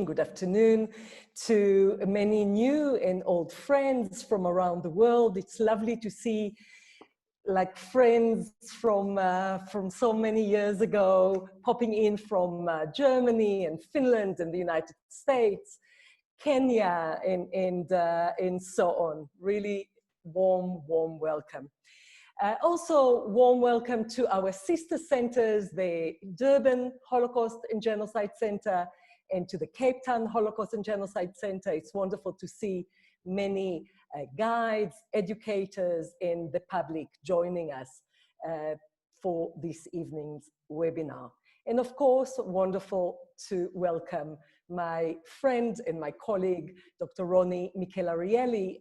good afternoon to many new and old friends from around the world. It's lovely to see like friends from so many years ago popping in from Germany and Finland and the United States, Kenya and so on. Really warm welcome. Also warm welcome to our sister centers, the Durban Holocaust and Genocide Center and to the Cape Town Holocaust and Genocide Center. It's wonderful to see many guides, educators, and the public joining us for this evening's webinar. And of course, wonderful to welcome my friend and my colleague, Dr. Roni Mikel Arieli,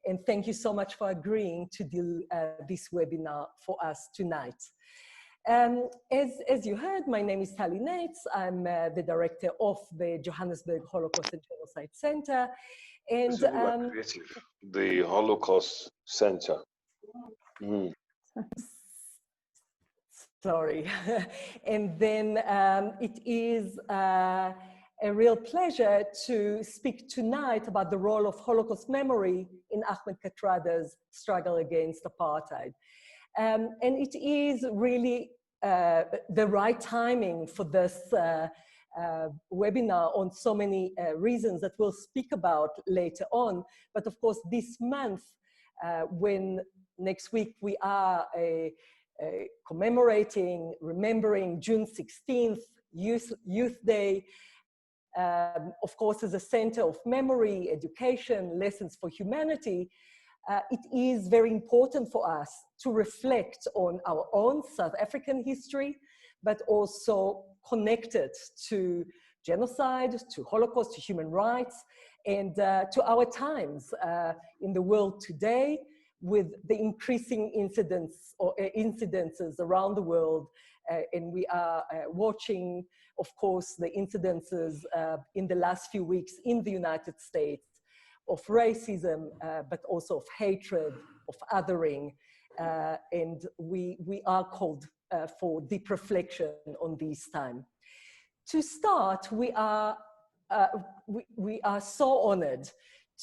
and thank you so much for agreeing to do this webinar for us tonight. As you heard, my name is Tali Nates. I'm the director of the Johannesburg Holocaust and Genocide Center. And the Holocaust Center. Sorry. And then it is a real pleasure to speak tonight about the role of Holocaust memory in Ahmed Kathrada's struggle against apartheid. And it is really the right timing for this webinar on so many reasons that we'll speak about later on. But of course, this month, when next week we are commemorating, remembering June 16th, Youth Day, of course, as a center of memory, education, lessons for humanity, it is very important for us to reflect on our own South African history, but also connect it to genocide, to Holocaust, to human rights, and to our times in the world today with the increasing incidences around the world. And we are watching, of course, the incidences in the last few weeks in the United States of racism, but also of hatred, of othering. And we are called for deep reflection on this time. To start, we are so honored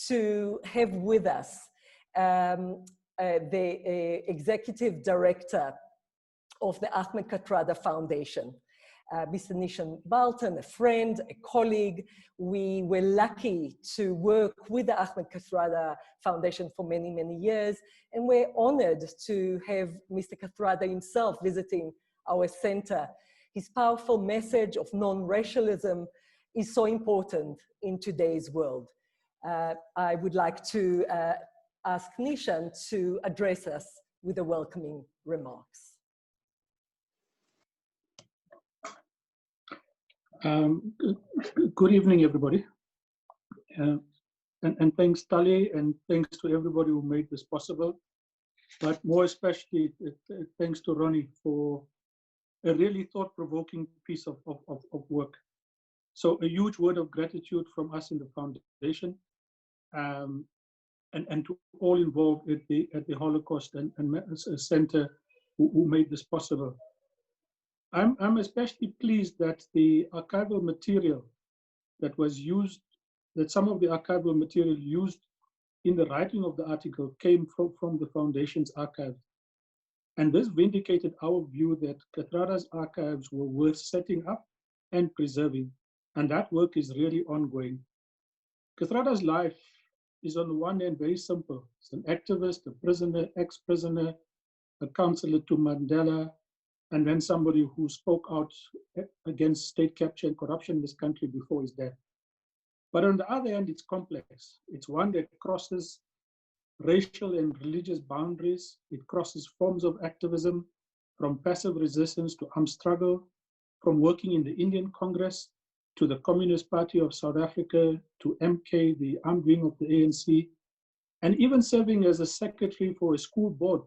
to have with us the executive director of the Ahmed Kathrada Foundation, Mr. Nishan Balton, a friend, a colleague. We were lucky to work with the Ahmed Kathrada Foundation for many, many years, and we're honored to have Mr. Kathrada himself visiting our center. His powerful message of non-racialism is so important in today's world. I would like to ask Nishan to address us with the welcoming remarks. Good evening, everybody. And thanks, Tali, and thanks to everybody who made this possible. But more especially, thanks to Roni for a really thought-provoking piece of work. So a huge word of gratitude from us in the foundation, and to all involved at the Holocaust and Center who made this possible. I'm especially pleased that the archival material that was used, that some of the archival material used in the writing of the article came from the Foundation's archives. And this vindicated our view that Kathrada's archives were worth setting up and preserving. And that work is really ongoing. Kathrada's life is on the one hand very simple. He's an activist, a prisoner, ex-prisoner, a counselor to Mandela, and then somebody who spoke out against state capture and corruption in this country before his death. But on the other hand, it's complex. It's one that crosses racial and religious boundaries. It crosses forms of activism, from passive resistance to armed struggle, from working in the Indian Congress to the Communist Party of South Africa, to MK, the armed wing of the ANC, and even serving as a secretary for a school board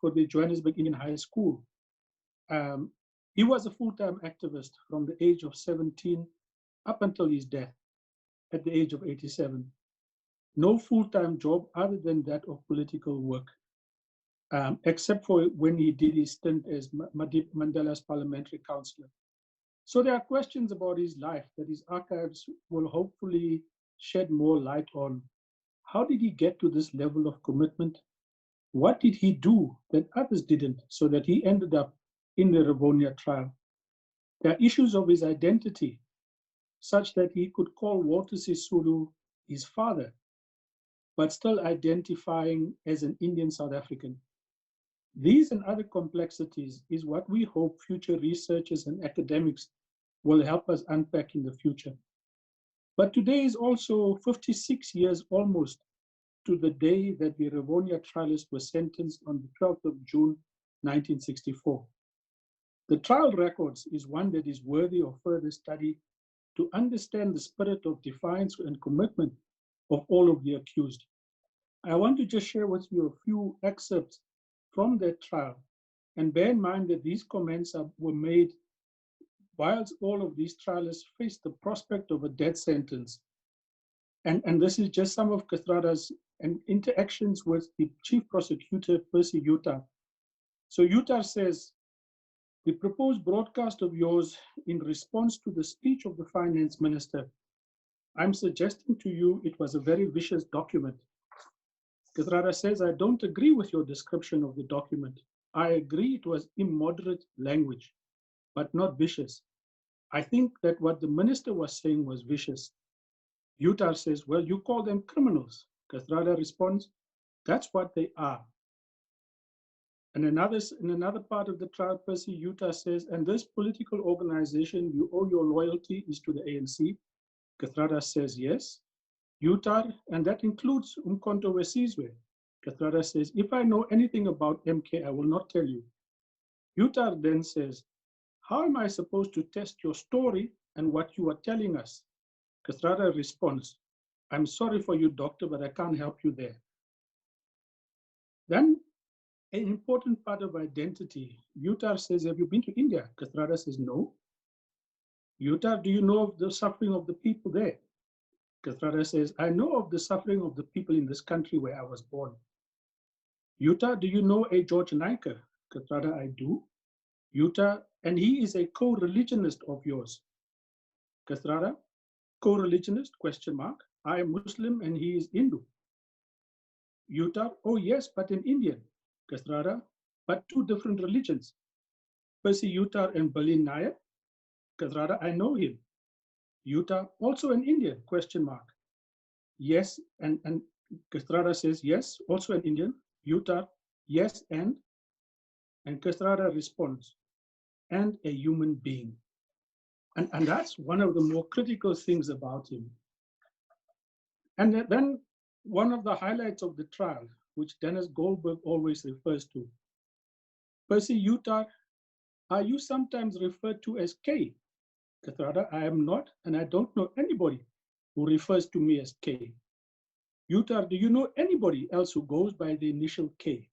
for the Johannesburg Indian High School. He was a full-time activist from the age of 17 up until his death at the age of 87. No full-time job other than that of political work, except for when he did his stint as Mandela's parliamentary councillor. So there are questions about his life that his archives will hopefully shed more light on. How did he get to this level of commitment? What did he do that others didn't, so that he ended up in the Rivonia trial? There are issues of his identity, such that he could call Walter Sisulu his father, but still identifying as an Indian South African. These and other complexities is what we hope future researchers and academics will help us unpack in the future. But today is also 56 years almost to the day that the Rivonia trialists were sentenced on the 12th of June, 1964. The trial records is one that is worthy of further study to understand the spirit of defiance and commitment of all of the accused. I want to just share with you a few excerpts from that trial, and bear in mind that these comments were made whilst all of these trialists faced the prospect of a death sentence. And this is just some of Kathrada's interactions with the chief prosecutor, Percy Yutar. So Yutar says, the proposed broadcast of yours in response to the speech of the finance minister, I'm suggesting to you it was a very vicious document. Kathrada says, I don't agree with your description of the document. I agree it was immoderate language, but not vicious. I think that what the minister was saying was vicious. Yutar says, well, you call them criminals. Kathrada responds, that's what they are. And in another part of the trial, Percy Yutar says, and this political organization, you owe your loyalty is to the ANC. Kathrada says, yes. Yutar, and that includes Umkhonto we Sizwe. Kathrada says, if I know anything about MK, I will not tell you. Yutar then says, how am I supposed to test your story and what you are telling us? Kathrada responds, I'm sorry for you, doctor, but I can't help you there. Then, an important part of identity, Yutar says, have you been to India? Kathrada says, no. Yutar, do you know of the suffering of the people there? Kathrada says, I know of the suffering of the people in this country where I was born. Yutar, do you know a George Naika? Kathrada, I do. Yutar, and he is a co-religionist of yours. Kathrada, co-religionist, question mark. I am Muslim and he is Hindu. Yutar, oh yes, but an Indian. Kathrada, but two different religions. Percy Yutar and Berlin Nair. Kathrada, I know him. Yutar, also an Indian, question mark. Yes, and Kathrada says, yes, also an Indian. Yutar, yes, and Kathrada responds, and a human being. And that's one of the more critical things about him. And then one of the highlights of the trial, which Dennis Goldberg always refers to, Percy Yutar, are you sometimes referred to as K? Kathrada, I am not, and I don't know anybody who refers to me as K. Yutar, do you know anybody else who goes by the initial K?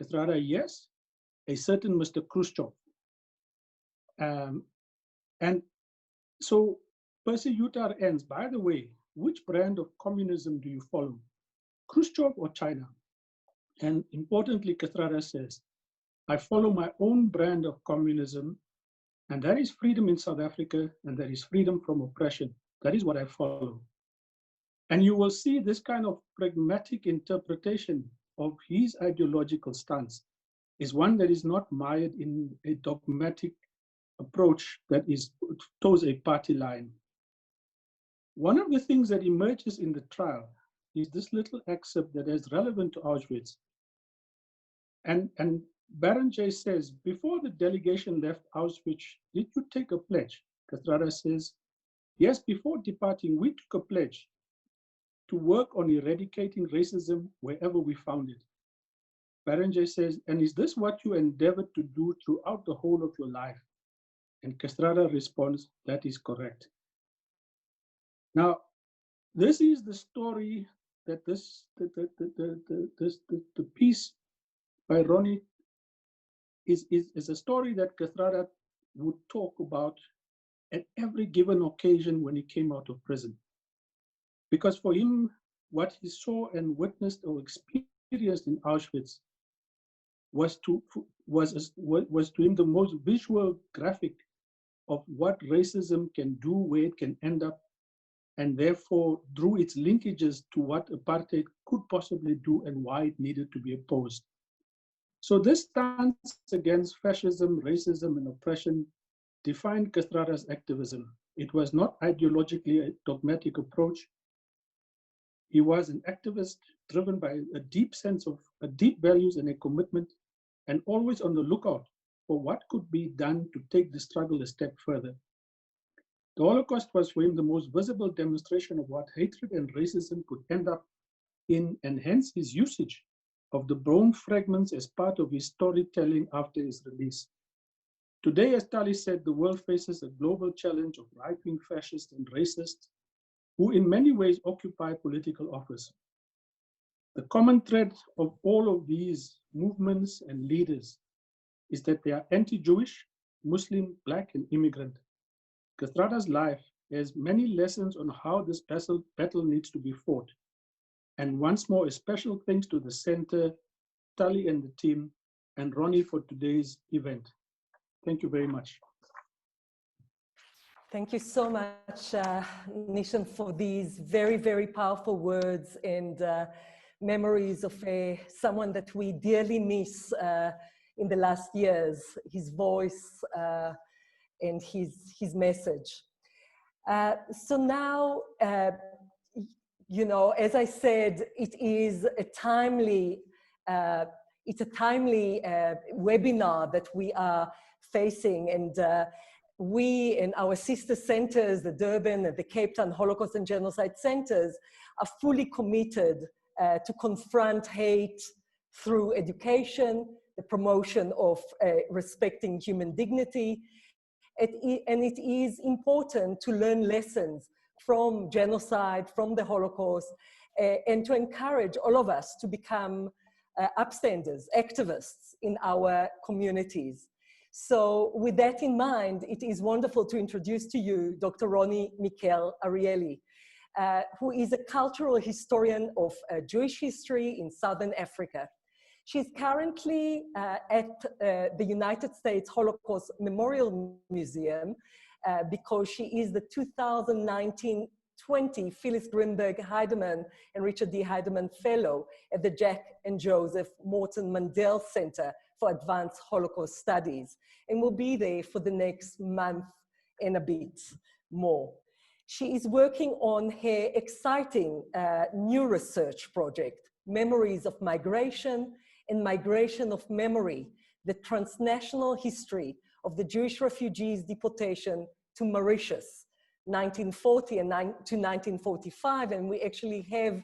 Kathrada, yes, a certain Mr. Khrushchev. And so Percy Yutar ends, by the way, which brand of communism do you follow? Khrushchev or China? And importantly, Kathrada says, I follow my own brand of communism, and that is freedom in South Africa, and that is freedom from oppression. That is what I follow. And you will see this kind of pragmatic interpretation of his ideological stance is one that is not mired in a dogmatic approach that is towards a party line. One of the things that emerges in the trial is this little excerpt that is relevant to Auschwitz. And Barrenjay says, before the delegation left Auschwitz, did you take a pledge? Kathrada says, yes, before departing, we took a pledge to work on eradicating racism wherever we found it. Barrenjay says, and is this what you endeavored to do throughout the whole of your life? And Kathrada responds, that is correct. Now, this is the story that the piece by Roni is a story that Kathrada would talk about at every given occasion when he came out of prison. Because for him, what he saw and witnessed or experienced in Auschwitz was to him the most visual, graphic of what racism can do, where it can end up, and therefore drew its linkages to what apartheid could possibly do and why it needed to be opposed. So this stance against fascism, racism, and oppression defined Kathrada's activism. It was not ideologically a dogmatic approach. He was an activist driven by a deep sense of deep values and a commitment, and always on the lookout for what could be done to take the struggle a step further. The Holocaust was for him the most visible demonstration of what hatred and racism could end up in, and hence his usage of the bone fragments as part of his storytelling after his release. Today, as Tali said, the world faces a global challenge of right-wing fascists and racists who in many ways occupy political office. The common thread of all of these movements and leaders is that they are anti-Jewish, Muslim, Black, and immigrant. Kathrada's life has many lessons on how this battle needs to be fought. And once more, a special thanks to the center, Tali and the team, and Roni for today's event. Thank you very much. Thank you so much, Nishan, for these very, very powerful words and memories of someone that we dearly miss in the last years, his voice and his message. So now, you know, as I said, it is a timely, webinar that we are facing, and we and our sister centers, the Durban and the Cape Town Holocaust and Genocide Centers, are fully committed to confront hate through education, the promotion of respecting human dignity. And it is important to learn lessons from genocide, from the Holocaust, and to encourage all of us to become upstanders, activists in our communities. So with that in mind, it is wonderful to introduce to you Dr. Roni Mikel Arieli, who is a cultural historian of Jewish history in Southern Africa. She's currently at the United States Holocaust Memorial Museum because she is the 2019-20 Phyllis Grimberg Heidemann and Richard D. Heidemann Fellow at the Jack and Joseph Morton Mandel Center for Advanced Holocaust Studies, and will be there for the next month and a bit more. She is working on her exciting new research project, Memories of Migration and Migration of Memory, the Transnational History of the Jewish Refugees Deportation to Mauritius, 1940 and to 1945, and we actually have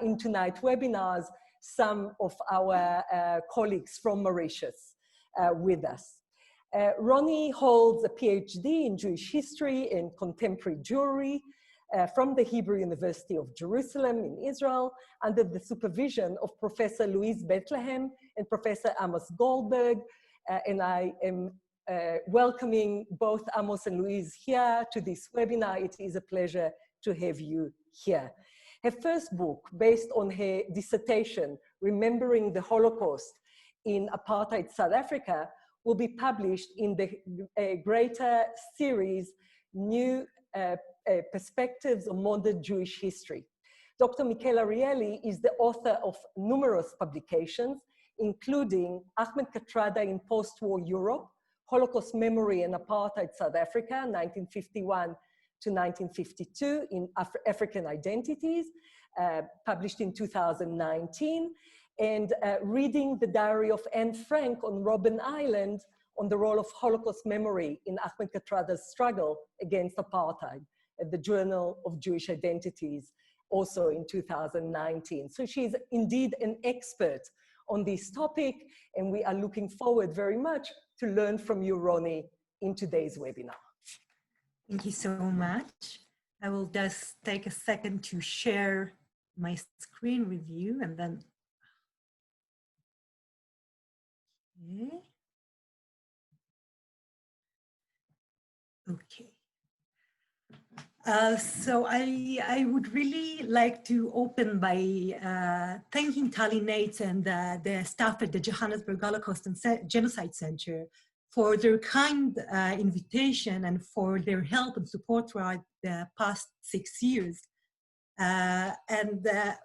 in tonight's webinars some of our colleagues from Mauritius with us. Roni holds a PhD in Jewish history and contemporary Jewry from the Hebrew University of Jerusalem in Israel, under the supervision of Professor Louise Bethlehem and Professor Amos Goldberg. And I am welcoming both Amos and Louise here to this webinar. It is a pleasure to have you here. Her first book, based on her dissertation, Remembering the Holocaust in Apartheid South Africa, will be published in the Gruyter series, New Perspectives on Modern Jewish History. Dr. Mikel Arieli is the author of numerous publications, including Ahmed Kathrada in Post-War Europe, Holocaust Memory and Apartheid South Africa, 1951 to 1952 in African Identities, published in 2019, and Reading the Diary of Anne Frank on Robben Island on the role of Holocaust memory in Ahmed Kathrada's struggle against apartheid at the Journal of Jewish Identities, also in 2019. So she's indeed an expert on this topic, and we are looking forward very much to learn from you, Roni, in today's webinar. Thank you so much. I will just take a second to share my screen with you, and then, okay. So I would really like to open by thanking Tali Nates and the staff at the Johannesburg Holocaust and Genocide Center for their kind invitation and for their help and support throughout the past 6 years. My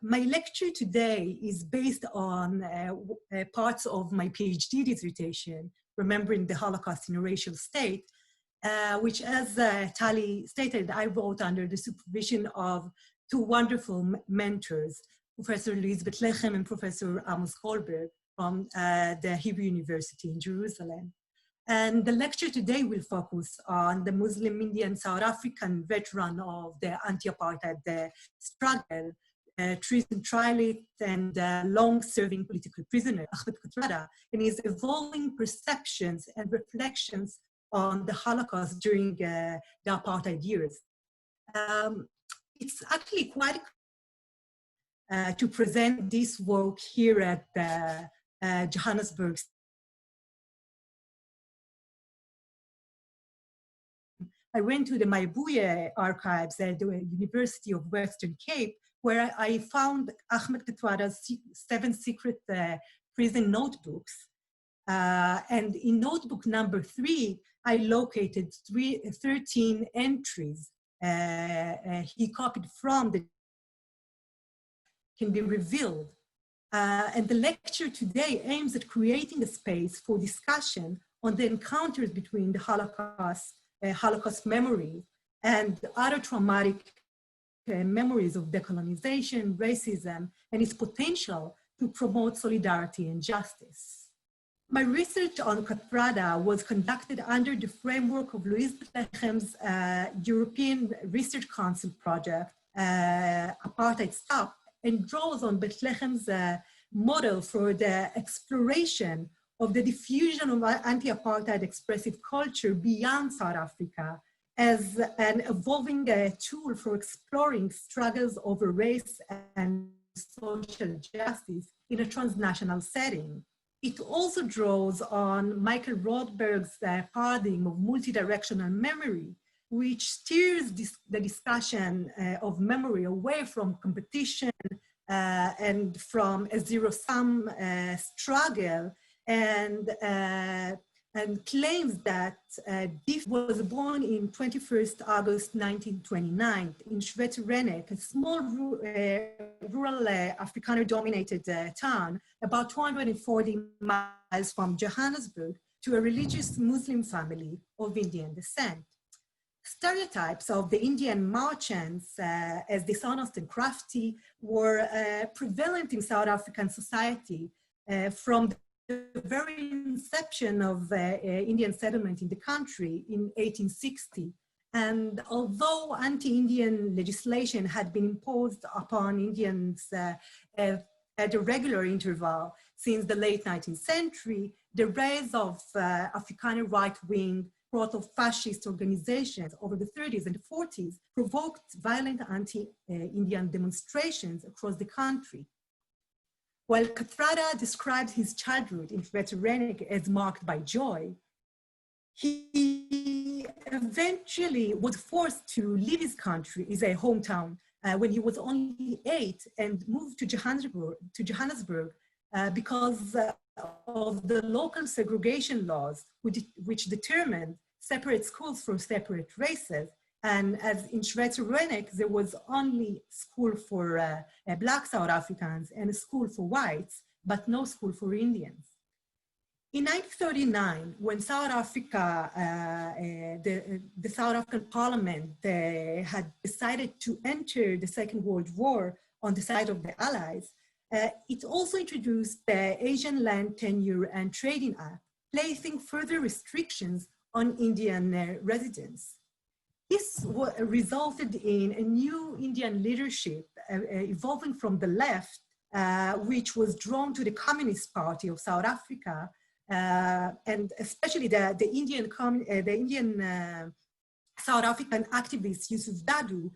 lecture today is based on parts of my PhD dissertation, Remembering the Holocaust in a Racial State, which, as Tali stated, I wrote under the supervision of two wonderful mentors, Professor Louise Betlechem and Professor Amos Goldberg from the Hebrew University in Jerusalem. And the lecture today will focus on the Muslim Indian South African veteran of the anti-apartheid struggle, treason trialist and long-serving political prisoner, Ahmed Kathrada, and his evolving perceptions and reflections on the Holocaust during the apartheid years. It's actually quite to present this work here at Johannesburg. I went to the Maibuye archives at the University of Western Cape, where I found Ahmed Kathrada's 7 secret prison notebooks. And in notebook number 3, I located 13 entries he copied from that can be revealed. And the lecture today aims at creating a space for discussion on the encounters between the Holocaust memory and other traumatic memories of decolonization, racism, and its potential to promote solidarity and justice. My research on Kathrada was conducted under the framework of Louise Betlechem's European Research Council project, Apartheid South, and draws on Betlechem's model for the exploration of the diffusion of anti-apartheid expressive culture beyond South Africa as an evolving tool for exploring struggles over race and social justice in a transnational setting. It also draws on Michael Rothberg's paradigm of multidirectional memory, which steers the discussion of memory away from competition and from a zero-sum struggle, and claims that Diff was born in 21st August 1929 in Schweterenek, a small rural Afrikaner-dominated town about 240 miles from Johannesburg, to a religious Muslim family of Indian descent. Stereotypes of the Indian merchants as dishonest and crafty were prevalent in South African society from the very inception of Indian settlement in the country in 1860. And although anti-Indian legislation had been imposed upon Indians at a regular interval since the late 19th century, the rise of Afrikaner right-wing proto-fascist organizations over the 30s and 40s provoked violent anti-Indian demonstrations across the country. While Kathrada described his childhood in Schweterenek as marked by joy, he eventually was forced to leave his country, his hometown, when he was only 8, and moved to Johannesburg because of the local segregation laws, which determined separate schools for separate races. And as in Schweterenek, there was only school for Black South Africans and a school for whites, but no school for Indians. In 1939, when South Africa, the South African Parliament had decided to enter the Second World War on the side of the Allies, it also introduced the Asian Land Tenure and Trading Act, placing further restrictions on Indian residents. This resulted in a new Indian leadership evolving from the left, which was drawn to the Communist Party of South Africa, and especially the Indian South African activist Yusuf Dadoo,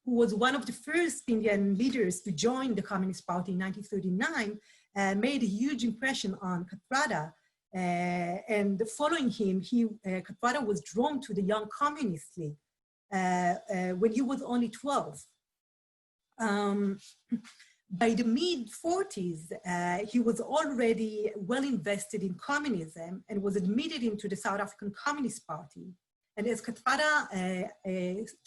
who was one of the first Indian leaders to join the Communist Party in 1939, made a huge impression on Kathrada. And following him, Kathrada was drawn to the Young Communist League when he was only 12. By the mid-40s, he was already well invested in communism and was admitted into the South African Communist Party. And as Kathrada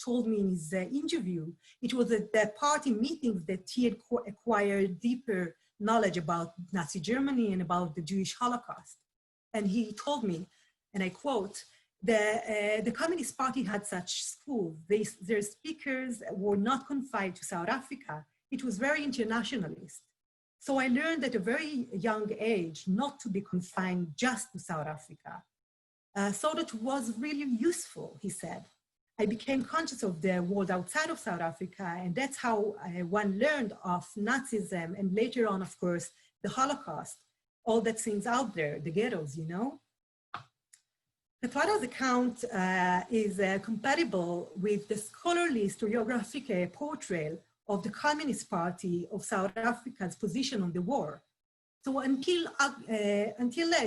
told me in his interview, it was at the party meetings that he had acquired deeper knowledge about Nazi Germany and about the Jewish Holocaust. And he told me, and I quote, the Communist Party had such schools. Their speakers were not confined to South Africa. It was very internationalist. So I learned at a very young age not to be confined just to South Africa. So that was really useful, he said. I became conscious of the world outside of South Africa, and that's how one learned of Nazism, and later on, of course, the Holocaust, all that things out there, the ghettos, you know? Kathrada's account is compatible with the scholarly historiographic portrayal of the Communist Party of South Africa's position on the war. So until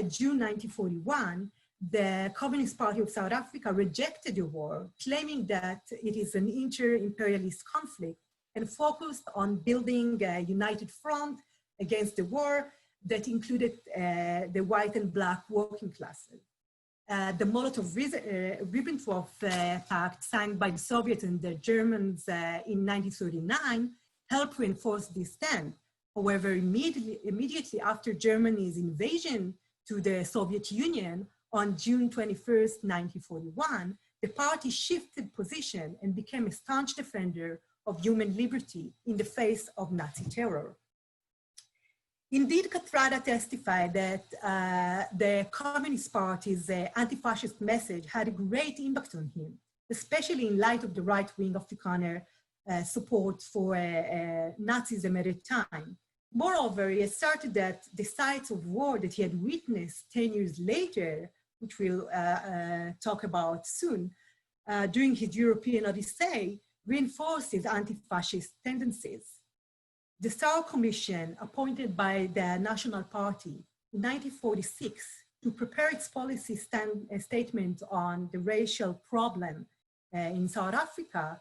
June 1941, the Communist Party of South Africa rejected the war, claiming that it is an inter-imperialist conflict and focused on building a united front against the war that included the white and black working classes. The Molotov-Ribbentrop Pact signed by the Soviets and the Germans in 1939 helped reinforce this stand. However, immediately after Germany's invasion to the Soviet Union on June 21st, 1941, the party shifted position and became a staunch defender of human liberty in the face of Nazi terror. Indeed, Kathrada testified that the Communist Party's anti-fascist message had a great impact on him, especially in light of the right-wing Afrikaner support for Nazism at the time. Moreover, he asserted that the sites of war that he had witnessed 10 years later, which we'll talk about soon, during his European Odyssey, reinforced his anti-fascist tendencies. The Star Commission, appointed by the National Party in 1946 to prepare its policy statement on the racial problem in South Africa,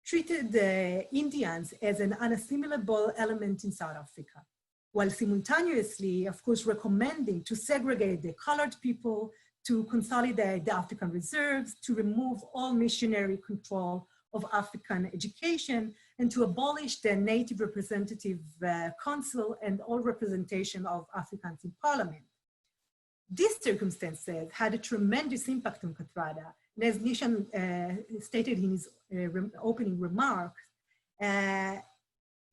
treated the Indians as an unassimilable element in South Africa, while simultaneously, of course, recommending to segregate the colored people, to consolidate the African reserves, to remove all missionary control of African education, and to abolish the native representative council and all representation of Africans in parliament. These circumstances had a tremendous impact on Kathrada. And as Nishan stated in his opening remarks, at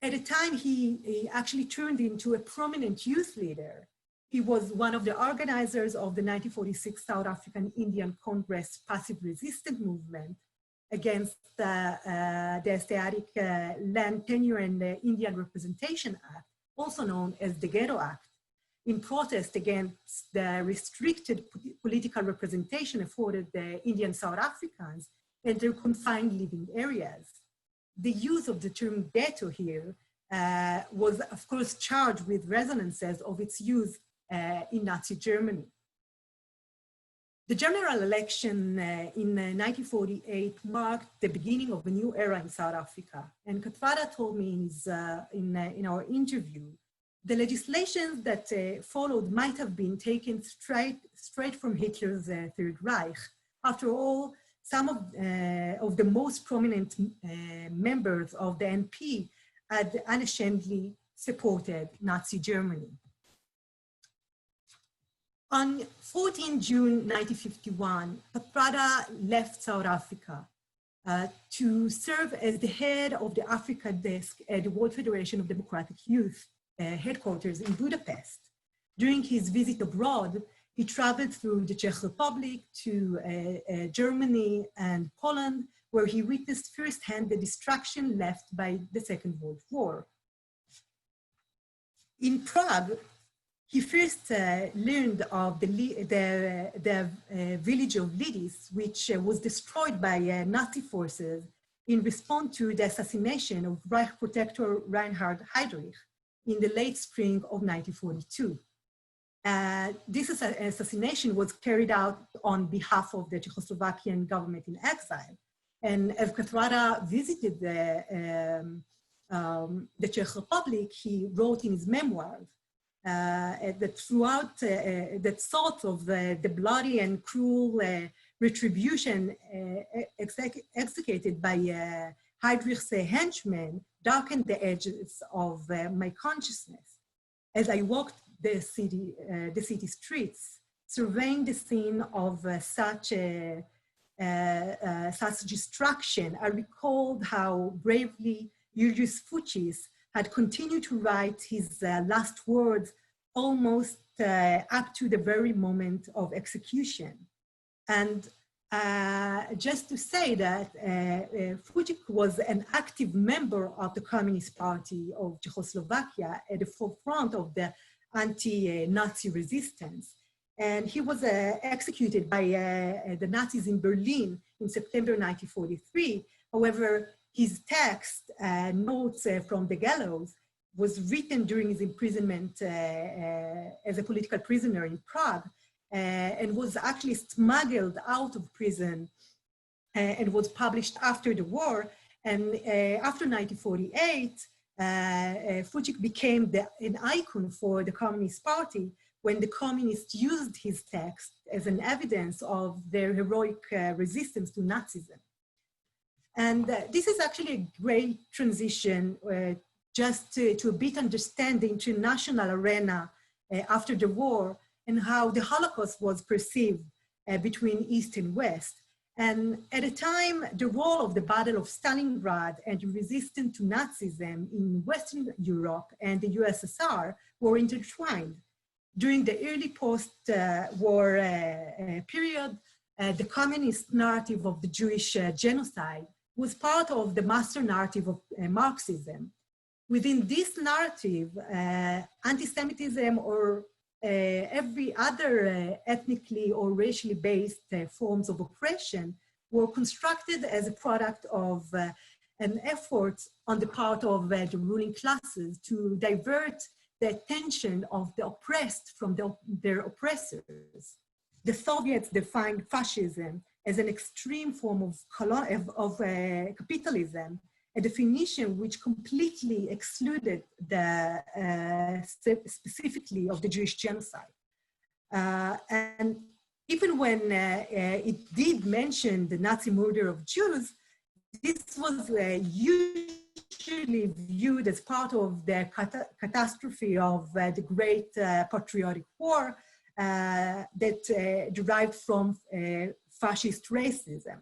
the time he actually turned into a prominent youth leader. He was one of the organizers of the 1946 South African Indian Congress passive resistance movement against the Asiatic Land Tenure and Indian Representation Act, also known as the Ghetto Act, in protest against the restricted political representation afforded the Indian South Africans and their confined living areas. The use of the term ghetto here was, of course, charged with resonances of its use in Nazi Germany. The general election in 1948 marked the beginning of a new era in South Africa. And Kathrada told me in our interview, the legislation that followed might have been taken straight from Hitler's Third Reich. After all, some of the most prominent members of the NP had unashamedly supported Nazi Germany. On 14 June 1951, Kathrada left South Africa to serve as the head of the Africa desk at the World Federation of Democratic Youth headquarters in Budapest. During his visit abroad, he traveled through the Czech Republic to Germany and Poland, where he witnessed firsthand the destruction left by the Second World War. In Prague, he first learned of the village of Lidis, which was destroyed by Nazi forces in response to the assassination of Reich Protector Reinhard Heydrich in the late spring of 1942. This assassination was carried out on behalf of the Czechoslovakian government in exile. And as Kathrada visited the Czech Republic, he wrote in his memoirs that throughout that sort of the bloody and cruel retribution executed by Heydrich's henchmen darkened the edges of my consciousness. As I walked the city streets, surveying the scene of such destruction, I recalled how bravely Julius Fuchs had continued to write his last words almost up to the very moment of execution. And just to say that Fuchs was an active member of the Communist Party of Czechoslovakia at the forefront of the anti-Nazi resistance. And he was executed by the Nazis in Berlin in September 1943. However, his text, Notes from the Gallows, was written during his imprisonment as a political prisoner in Prague, and was actually smuggled out of prison and was published after the war. And after 1948, Fuchs became an icon for the Communist Party when the communists used his text as an evidence of their heroic resistance to Nazism. And this is actually a great transition just to a bit understand the international arena after the war and how the Holocaust was perceived between East and West. And at the time, the role of the Battle of Stalingrad and the resistance to Nazism in Western Europe and the USSR were intertwined. During the early post-war period, the communist narrative of the Jewish genocide was part of the master narrative of Marxism. Within this narrative, anti-Semitism or every other ethnically or racially based forms of oppression were constructed as a product of an effort on the part of the ruling classes to divert the attention of the oppressed from their oppressors. The Soviets defined fascism as an extreme form of capitalism, a definition which completely excluded the specifically of the Jewish genocide. And even when it did mention the Nazi murder of Jews, this was usually viewed as part of the catastrophe of the Great Patriotic War that derived from fascist racism.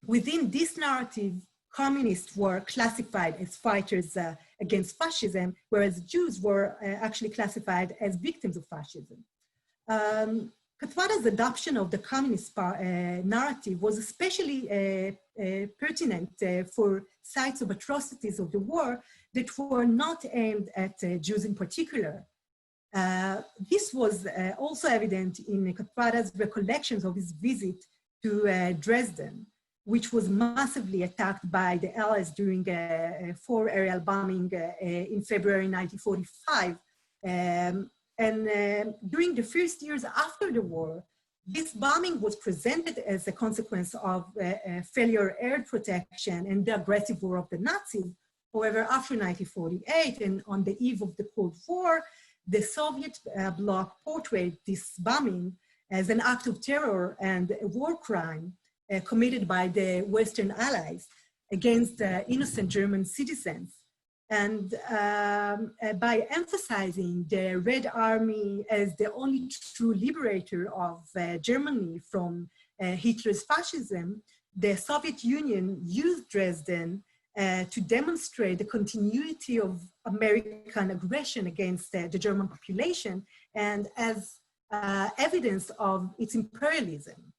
Within this narrative, communists were classified as fighters against fascism, whereas Jews were actually classified as victims of fascism. Kathrada's adoption of the communist narrative was especially pertinent for sites of atrocities of the war that were not aimed at Jews in particular. This was also evident in Kathrada's recollections of his visit to Dresden, which was massively attacked by the Allies during a 4 aerial bombing in February 1945. During the first years after the war, this bombing was presented as a consequence of failure air protection and the aggressive war of the Nazis. However, after 1948 and on the eve of the Cold War, the Soviet bloc portrayed this bombing as an act of terror and a war crime committed by the Western Allies against innocent German citizens. And by emphasizing the Red Army as the only true liberator of Germany from Hitler's fascism, the Soviet Union used Dresden to demonstrate the continuity of American aggression against the German population and as evidence of its imperialism.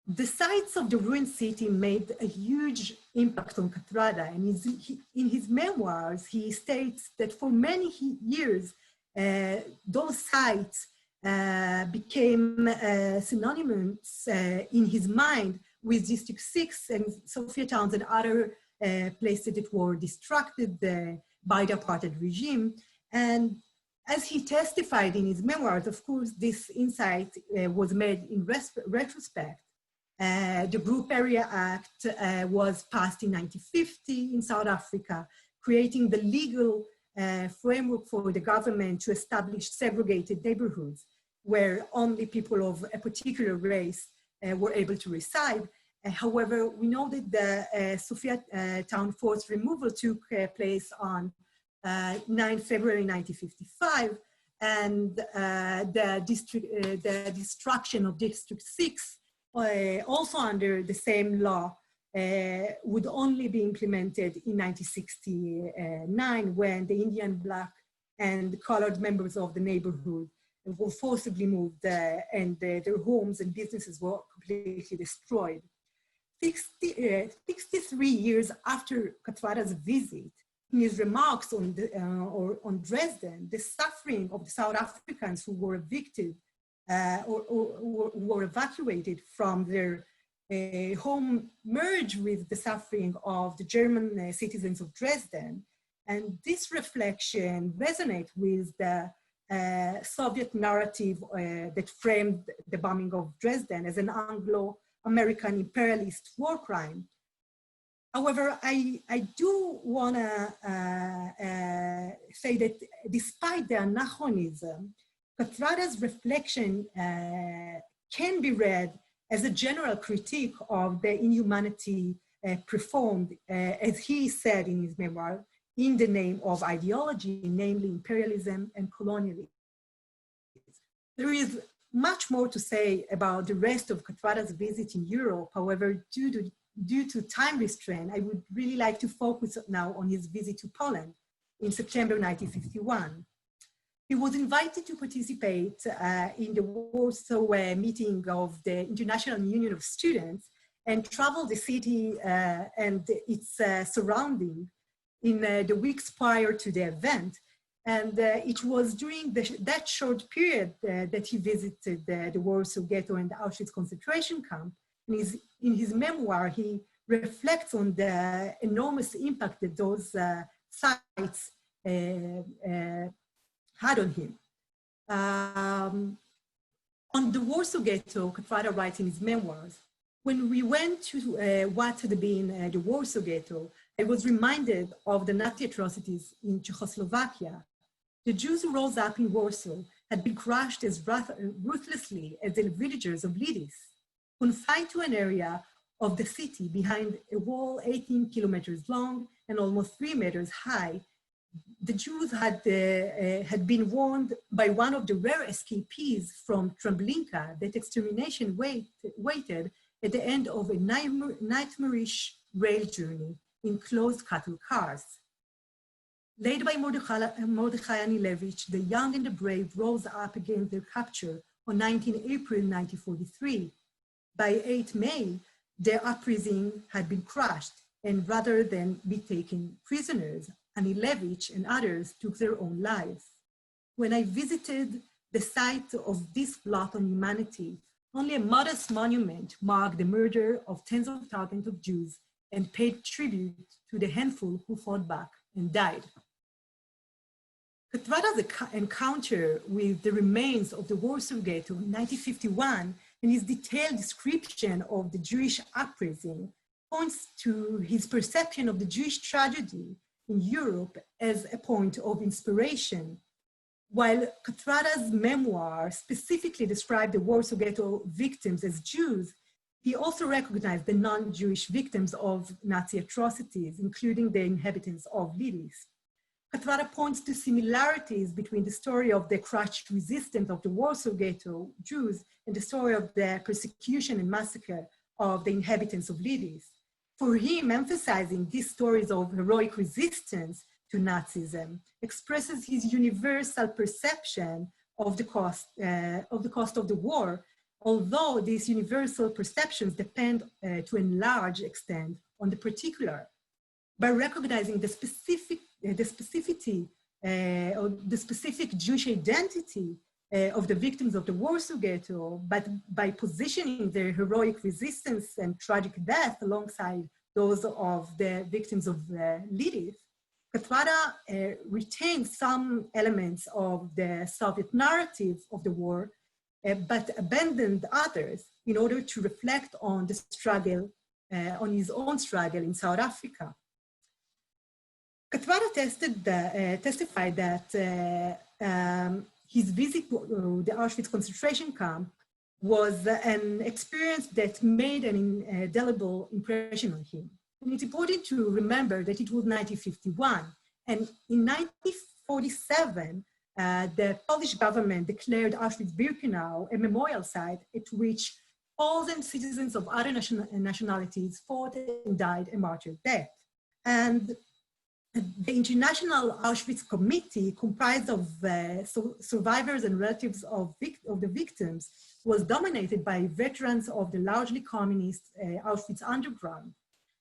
The sites of the ruined city made a huge impact on Kathrada, and in his memoirs, he states that for many years, those sites became synonymous in his mind with District 6 and Sofia towns and other places that were destructed by the apartheid regime. And as he testified in his memoirs, of course, this insight was made in retrospect. The Group Area Act was passed in 1950 in South Africa, creating the legal framework for the government to establish segregated neighborhoods where only people of a particular race were able to reside. However, we know that the Sophia Town Force removal took place on 9 February 1955, and the destruction of District 6, also under the same law, would only be implemented in 1969, when the Indian, Black, and colored members of the neighborhood were forcibly moved and their homes and businesses were completely destroyed. 63 years after Kathrada's visit, in his remarks on Dresden, the suffering of the South Africans who were evicted or were evacuated from their home merged with the suffering of the German citizens of Dresden. And this reflection resonates with the Soviet narrative that framed the bombing of Dresden as an Anglo-American imperialist war crime. However, I do want to say that despite the anachronism, Kathrada's reflection can be read as a general critique of the inhumanity performed, as he said in his memoir, in the name of ideology, namely imperialism and colonialism. There is much more to say about the rest of Kathrada's visit in Europe. However, due to time restraint, I would really like to focus now on his visit to Poland in September 1951. He was invited to participate in the Warsaw meeting of the International Union of Students and traveled the city and its surrounding in the weeks prior to the event. And it was during that short period that he visited the Warsaw Ghetto and the Auschwitz concentration camp. In his memoir, he reflects on the enormous impact that those sites had on him. On the Warsaw Ghetto, Kathrada writes in his memoirs, when we went to what had been the Warsaw Ghetto, I was reminded of the Nazi atrocities in Czechoslovakia. The Jews who rose up in Warsaw had been crushed as ruthlessly as the villagers of Lidis, confined to an area of the city behind a wall 18 kilometers long and almost 3 meters high. The Jews had been warned by one of the rare escapees from Treblinka that extermination waited at the end of a nightmarish rail journey in closed cattle cars. Led by Mordechai Anilevich, the young and the brave rose up against their capture on 19 April 1943. By 8 May, their uprising had been crushed, and rather than be taken prisoners, Anilevich and others took their own lives. When I visited the site of this blot on humanity, only a modest monument marked the murder of tens of thousands of Jews and paid tribute to the handful who fought back and died. Kathrada's encounter with the remains of the Warsaw Ghetto in 1951 and his detailed description of the Jewish uprising points to his perception of the Jewish tragedy in Europe as a point of inspiration. While Kathrada's memoir specifically described the Warsaw Ghetto victims as Jews, he also recognized the non-Jewish victims of Nazi atrocities, including the inhabitants of Lidis. Kathrada points to similarities between the story of the crushed resistance of the Warsaw Ghetto Jews and the story of the persecution and massacre of the inhabitants of Lidis. For him, emphasizing these stories of heroic resistance to Nazism expresses his universal perception of the cost of the war, although these universal perceptions depend to a large extent on the particular. By recognizing the specific Jewish identity of the victims of the Warsaw Ghetto, but by positioning their heroic resistance and tragic death alongside those of the victims of Lidis, Kathrada retains some elements of the Soviet narrative of the war, but abandoned others in order to reflect on the struggle, on his own struggle in South Africa. Kathrada testified that his visit to the Auschwitz concentration camp was an experience that made an indelible impression on him. And it's important to remember that it was 1951. And in 1947, the Polish government declared Auschwitz-Birkenau a memorial site at which thousands of citizens of other nationalities fought and died a martyr death. And the International Auschwitz Committee, comprised of survivors and relatives of the victims, was dominated by veterans of the largely communist Auschwitz underground.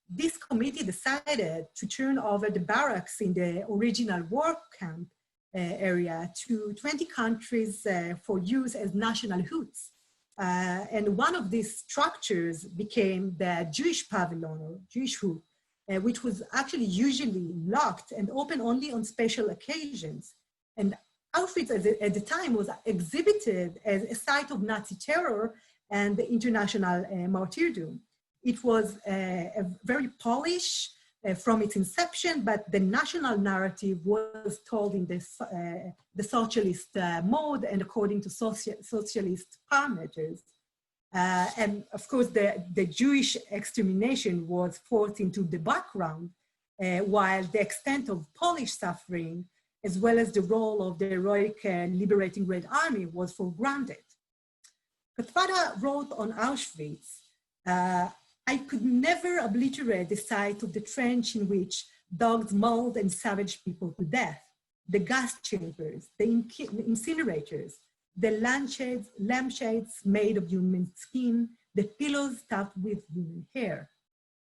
This committee decided to turn over the barracks in the original war camp area to 20 countries for use as national hoods. And one of these structures became the Jewish pavilion, or Jewish hood, which was actually usually locked and open only on special occasions. And Auschwitz at the time was exhibited as a site of Nazi terror and the international martyrdom. It was very Polish from its inception, but the national narrative was told in the socialist mode and according to socialist parameters. And of course, the Jewish extermination was forced into the background, while the extent of Polish suffering, as well as the role of the heroic liberating Red Army, was for granted. Kathrada wrote on Auschwitz, I could never obliterate the sight of the trench in which dogs mauled and savaged people to death, the gas chambers, the incinerators, the lampshades made of human skin, the pillows stuffed with human hair.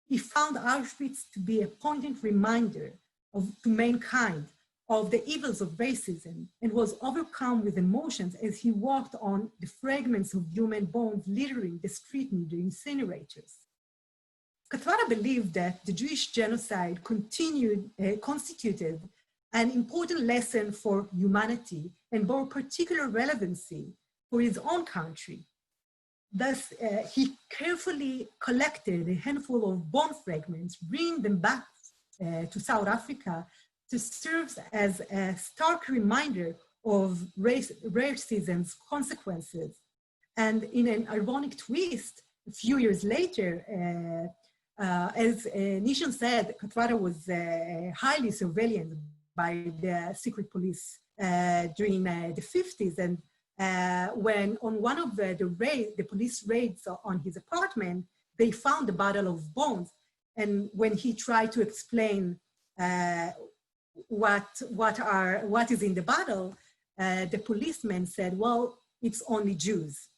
He found Auschwitz to be a poignant reminder to mankind of the evils of racism and was overcome with emotions as he walked on the fragments of human bones littering the street near the incinerators. Kathrada believed that the Jewish genocide constituted an important lesson for humanity and bore particular relevancy for his own country. Thus, he carefully collected a handful of bone fragments, bringing them back to South Africa to serve as a stark reminder of racism's consequences. And in an ironic twist, a few years later, as Nishan said, Kathrada was highly surveilled by the secret police during the 50s. And when on one of the police raids on his apartment, they found a bottle of bones. And when he tried to explain what is in the bottle, the policeman said, well, it's only Jews.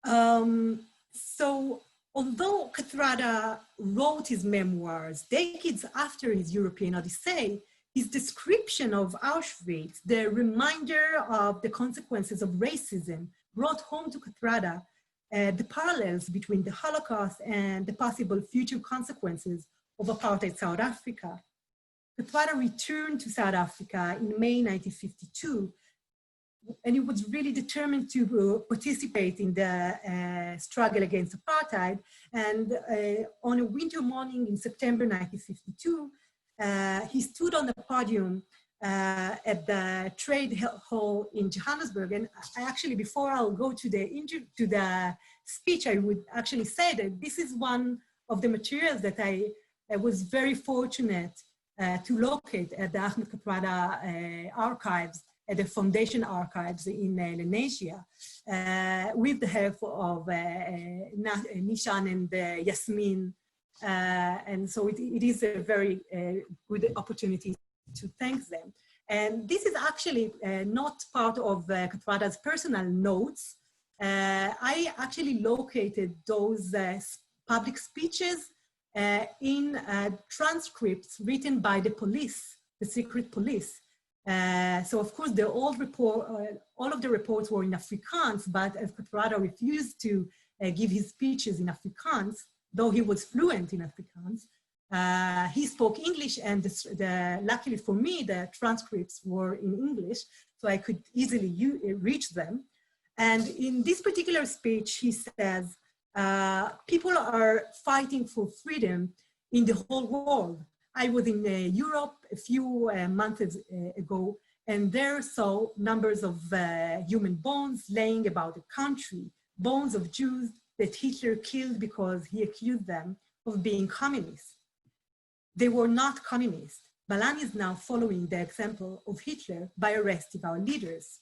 So although Kathrada wrote his memoirs decades after his European Odyssey, his description of Auschwitz, the reminder of the consequences of racism, brought home to Kathrada the parallels between the Holocaust and the possible future consequences of apartheid South Africa. Kathrada returned to South Africa in May 1952, and he was really determined to participate in the struggle against apartheid. And on a winter morning in September 1952, he stood on the podium at the trade hall in Johannesburg. And actually, before I'll go to the speech, I would actually say that this is one of the materials that I was very fortunate to locate at the Ahmed Kathrada archives, at the Foundation Archives in Lenasia, with the help of Nishan and Yasmin. And so it is a very good opportunity to thank them. And this is actually not part of Kathrada's personal notes. I actually located those public speeches in transcripts written by the police, the secret police. So of course, all of the reports were in Afrikaans, but as Kathrada refused to give his speeches in Afrikaans, though he was fluent in Afrikaans, he spoke English, and luckily for me, the transcripts were in English, so I could easily reach them. And in this particular speech, he says, people are fighting for freedom in the whole world. I was in Europe a few months ago, and there saw numbers of human bones laying about the country, bones of Jews that Hitler killed because he accused them of being communists. They were not communists. Malan is now following the example of Hitler by arresting our leaders.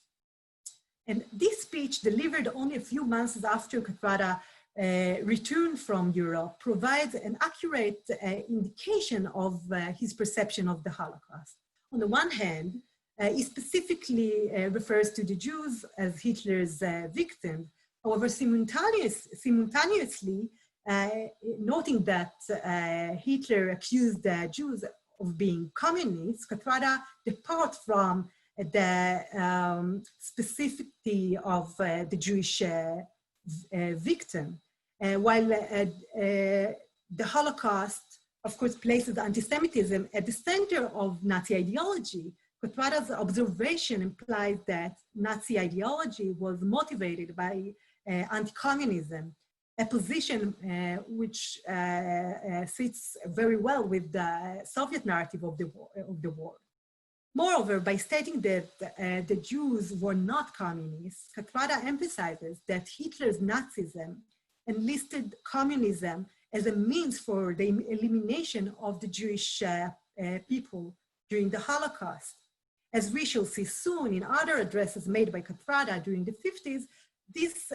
And this speech, delivered only a few months after Kathrada returned from Europe, provides an accurate indication of his perception of the Holocaust. On the one hand, he specifically refers to the Jews as Hitler's victims. However, simultaneously, noting that Hitler accused the Jews of being communists, Kathrada departs from the specificity of the Jewish victim. While the Holocaust, of course, places anti-Semitism at the center of Nazi ideology, Kathrada's observation implies that Nazi ideology was motivated by anti-communism, a position which fits very well with the Soviet narrative of the war. Moreover, by stating that the Jews were not communists, Kathrada emphasizes that Hitler's Nazism enlisted communism as a means for the elimination of the Jewish people during the Holocaust. As we shall see soon in other addresses made by Kathrada during the 50s, this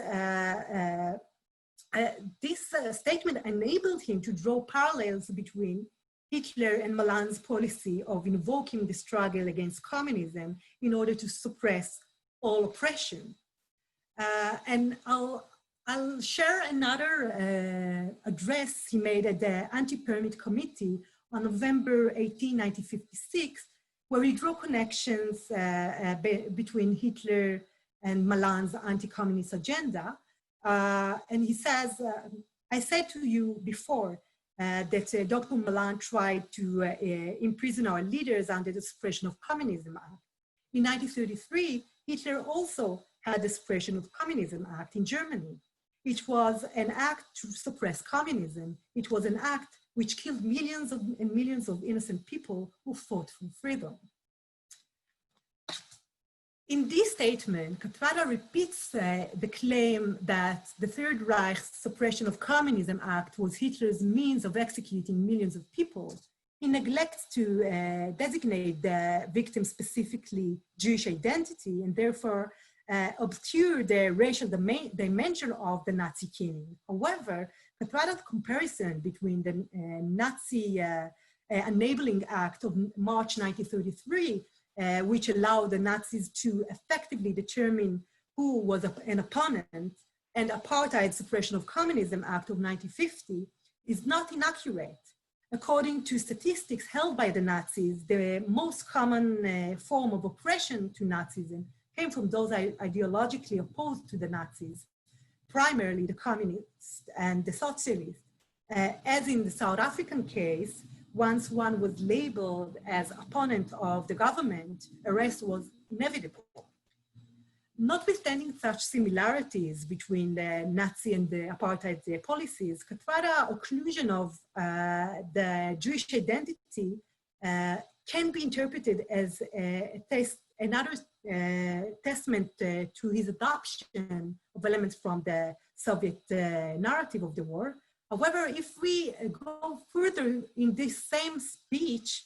statement enabled him to draw parallels between Hitler and Malan's policy of invoking the struggle against communism in order to suppress all oppression. And I'll share another address he made at the Anti-Permit Committee on November 18, 1956, where he drew connections between Hitler and Malan's anti-communist agenda. And he says, I said to you before that Dr. Malan tried to imprison our leaders under the Suppression of Communism Act. In 1933, Hitler also had the Suppression of Communism Act in Germany. It was an act to suppress communism. It was an act which killed millions and millions of innocent people who fought for freedom. In this statement, Kathrada repeats the claim that the Third Reich's Suppression of Communism Act was Hitler's means of executing millions of people. He neglects to designate the victim specifically Jewish identity and therefore obscure the racial dimension of the Nazi killing. However, Kathrada's comparison between the Nazi Enabling Act of March 1933, which allowed the Nazis to effectively determine who was an opponent, and Apartheid Suppression of Communism Act of 1950 is not inaccurate. According to statistics held by the Nazis, the most common form of oppression to Nazism came from those ideologically opposed to the Nazis, primarily the communists and the socialists. As in the South African case, once one was labeled as opponent of the government, arrest was inevitable. Notwithstanding such similarities between the Nazi and the apartheid policies, Kathrada's occlusion of the Jewish identity can be interpreted as another testament to his adoption of elements from the Soviet narrative of the war. However, if we go further in this same speech,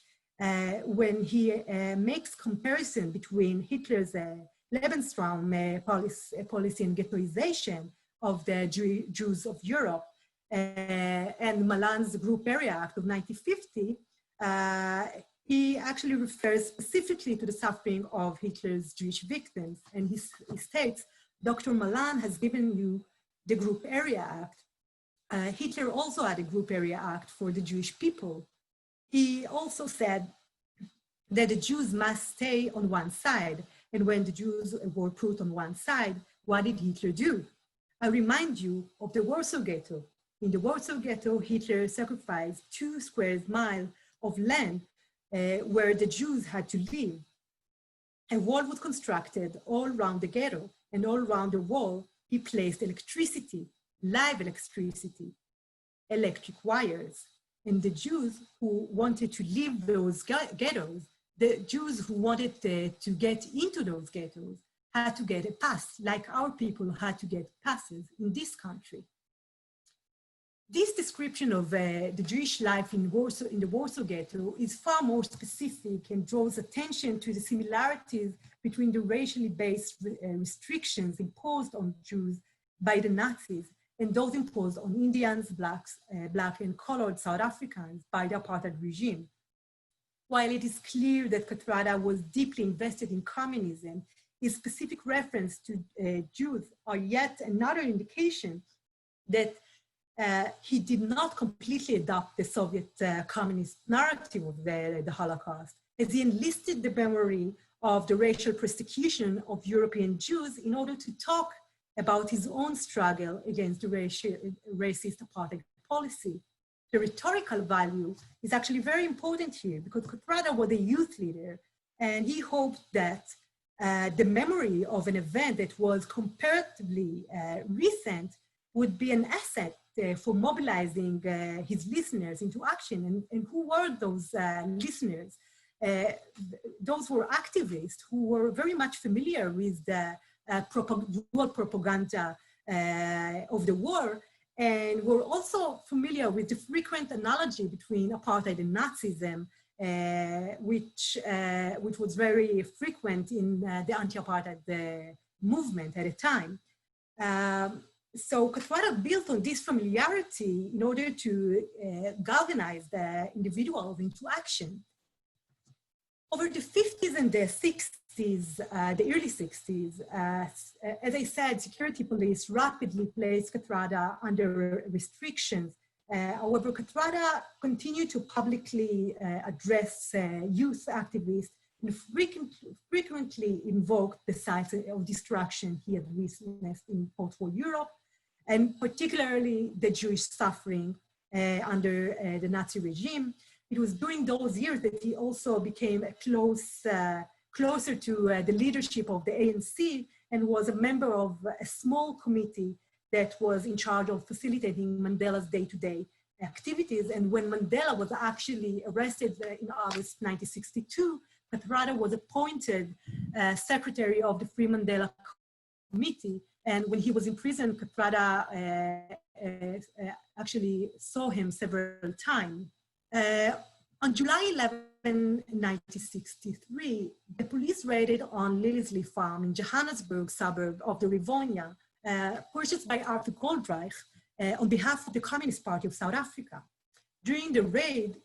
when he makes comparison between Hitler's Lebensraum policy and ghettoization of the Jews of Europe and Malan's Group Area Act of 1950, he actually refers specifically to the suffering of Hitler's Jewish victims. And he states, Dr. Malan has given you the Group Area Act. Hitler also had a Group Area Act for the Jewish people. He also said that the Jews must stay on one side. And when the Jews were put on one side, what did Hitler do? I remind you of the Warsaw Ghetto. In the Warsaw Ghetto, Hitler sacrificed 2 square miles of land where the Jews had to live. A wall was constructed all around the ghetto. and all around the world, he placed electricity, live electricity, electric wires. And the Jews who wanted to leave those ghettos, the Jews who wanted to get into those ghettos had to get a pass, like our people had to get passes in this country. This description of the Jewish life in Warsaw, in the Warsaw Ghetto, is far more specific and draws attention to the similarities between the racially based restrictions imposed on Jews by the Nazis and those imposed on Indians, blacks, black and colored South Africans by the apartheid regime. While it is clear that Kathrada was deeply invested in communism, his specific reference to Jews are yet another indication that he did not completely adopt the Soviet communist narrative of the Holocaust, as he enlisted the memory of the racial persecution of European Jews in order to talk about his own struggle against the racist apartheid policy. The rhetorical value is actually very important here because Kathrada was a youth leader and he hoped that the memory of an event that was comparatively recent would be an asset for mobilizing his listeners into action. And who were those listeners? Those were activists who were very much familiar with the dual propaganda of the war, and were also familiar with the frequent analogy between apartheid and Nazism, which was very frequent in the anti-apartheid movement at the time. So Kathrada built on this familiarity in order to galvanize the individuals into action. Over the 50s and the 60s, the early 60s, as I said, security police rapidly placed Kathrada under restrictions. However, Kathrada continued to publicly address youth activists and frequently invoked the sites of destruction he had witnessed in post-war Europe, and particularly the Jewish suffering under the Nazi regime. It was during those years that he also became closer to the leadership of the ANC and was a member of a small committee that was in charge of facilitating Mandela's day-to-day activities. And when Mandela was actually arrested in August 1962, Kathrada was appointed secretary of the Free Mandela Committee. And when he was in prison, Kathrada actually saw him several times. On July 11, 1963, the police raided on Lilisley Farm in Johannesburg suburb of the Rivonia, purchased by Arthur Goldreich on behalf of the Communist Party of South Africa. During the raid,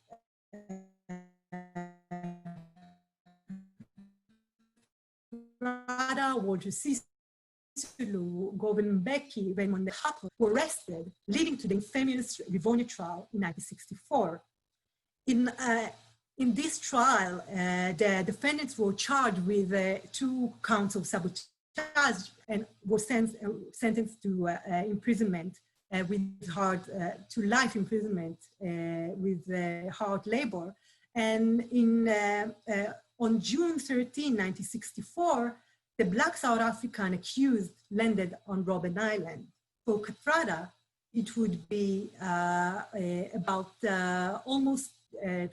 Walter Sisulu, Govan Mbeki, Raymond Hato were arrested, leading to the infamous Rivonia trial in 1964. In this trial, the defendants were charged with 2 counts of sabotage and were sentenced to imprisonment to life imprisonment with hard labor. And on June 13, 1964, the Black South African accused landed on Robben Island. For Kathrada, it would be about almost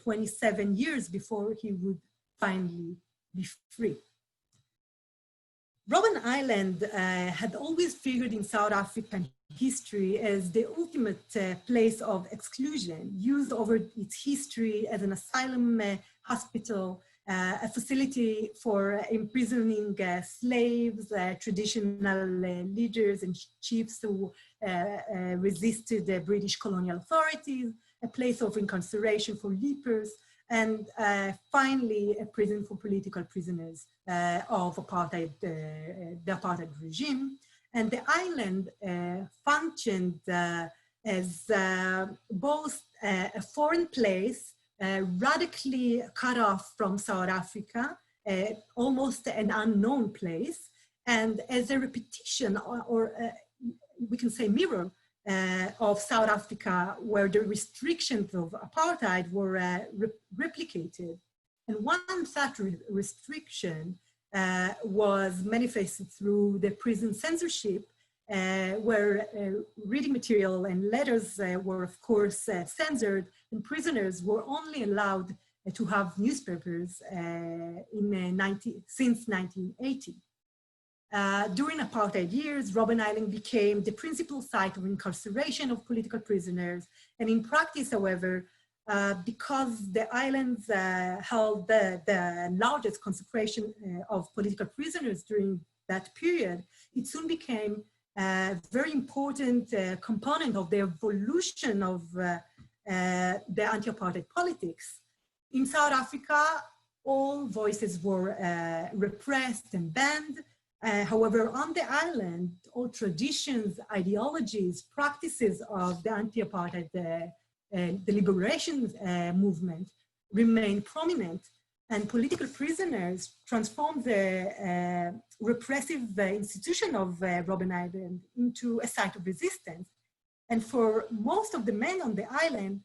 27 years before he would finally be free. Robben Island had always figured in South African history as the ultimate place of exclusion, used over its history as an asylum hospital, a facility for imprisoning slaves, traditional leaders and chiefs who resisted the British colonial authorities, a place of incarceration for lepers, and finally a prison for political prisoners of apartheid, the apartheid regime. And the island functioned as both a foreign place, radically cut off from South Africa, almost an unknown place, and as a repetition or we can say mirror of South Africa, where the restrictions of apartheid were replicated. And one such restriction was manifested through the prison censorship, where reading material and letters were, of course, censored, and prisoners were only allowed to have newspapers since 1980. During apartheid years, Robben Island became the principal site of incarceration of political prisoners. And in practice, however, because the islands held the largest concentration of political prisoners during that period, it soon became a very important component of the evolution of the anti-apartheid politics. In South Africa, all voices were repressed and banned. However, on the island, all traditions, ideologies, practices of the anti-apartheid, the liberation movement remain prominent, and political prisoners transformed the repressive institution of Robben Island into a site of resistance. And for most of the men on the island,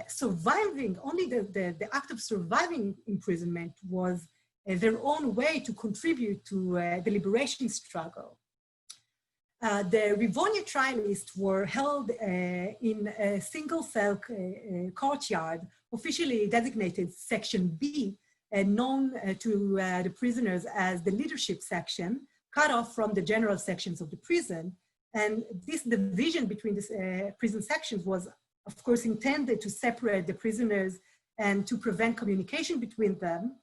surviving, only the act of surviving imprisonment was their own way to contribute to the liberation struggle. The Rivonia trialists were held in a single cell courtyard, officially designated Section B, known to the prisoners as the leadership section, cut off from the general sections of the prison. And this division between the prison sections was, of course, intended to separate the prisoners and to prevent communication between them.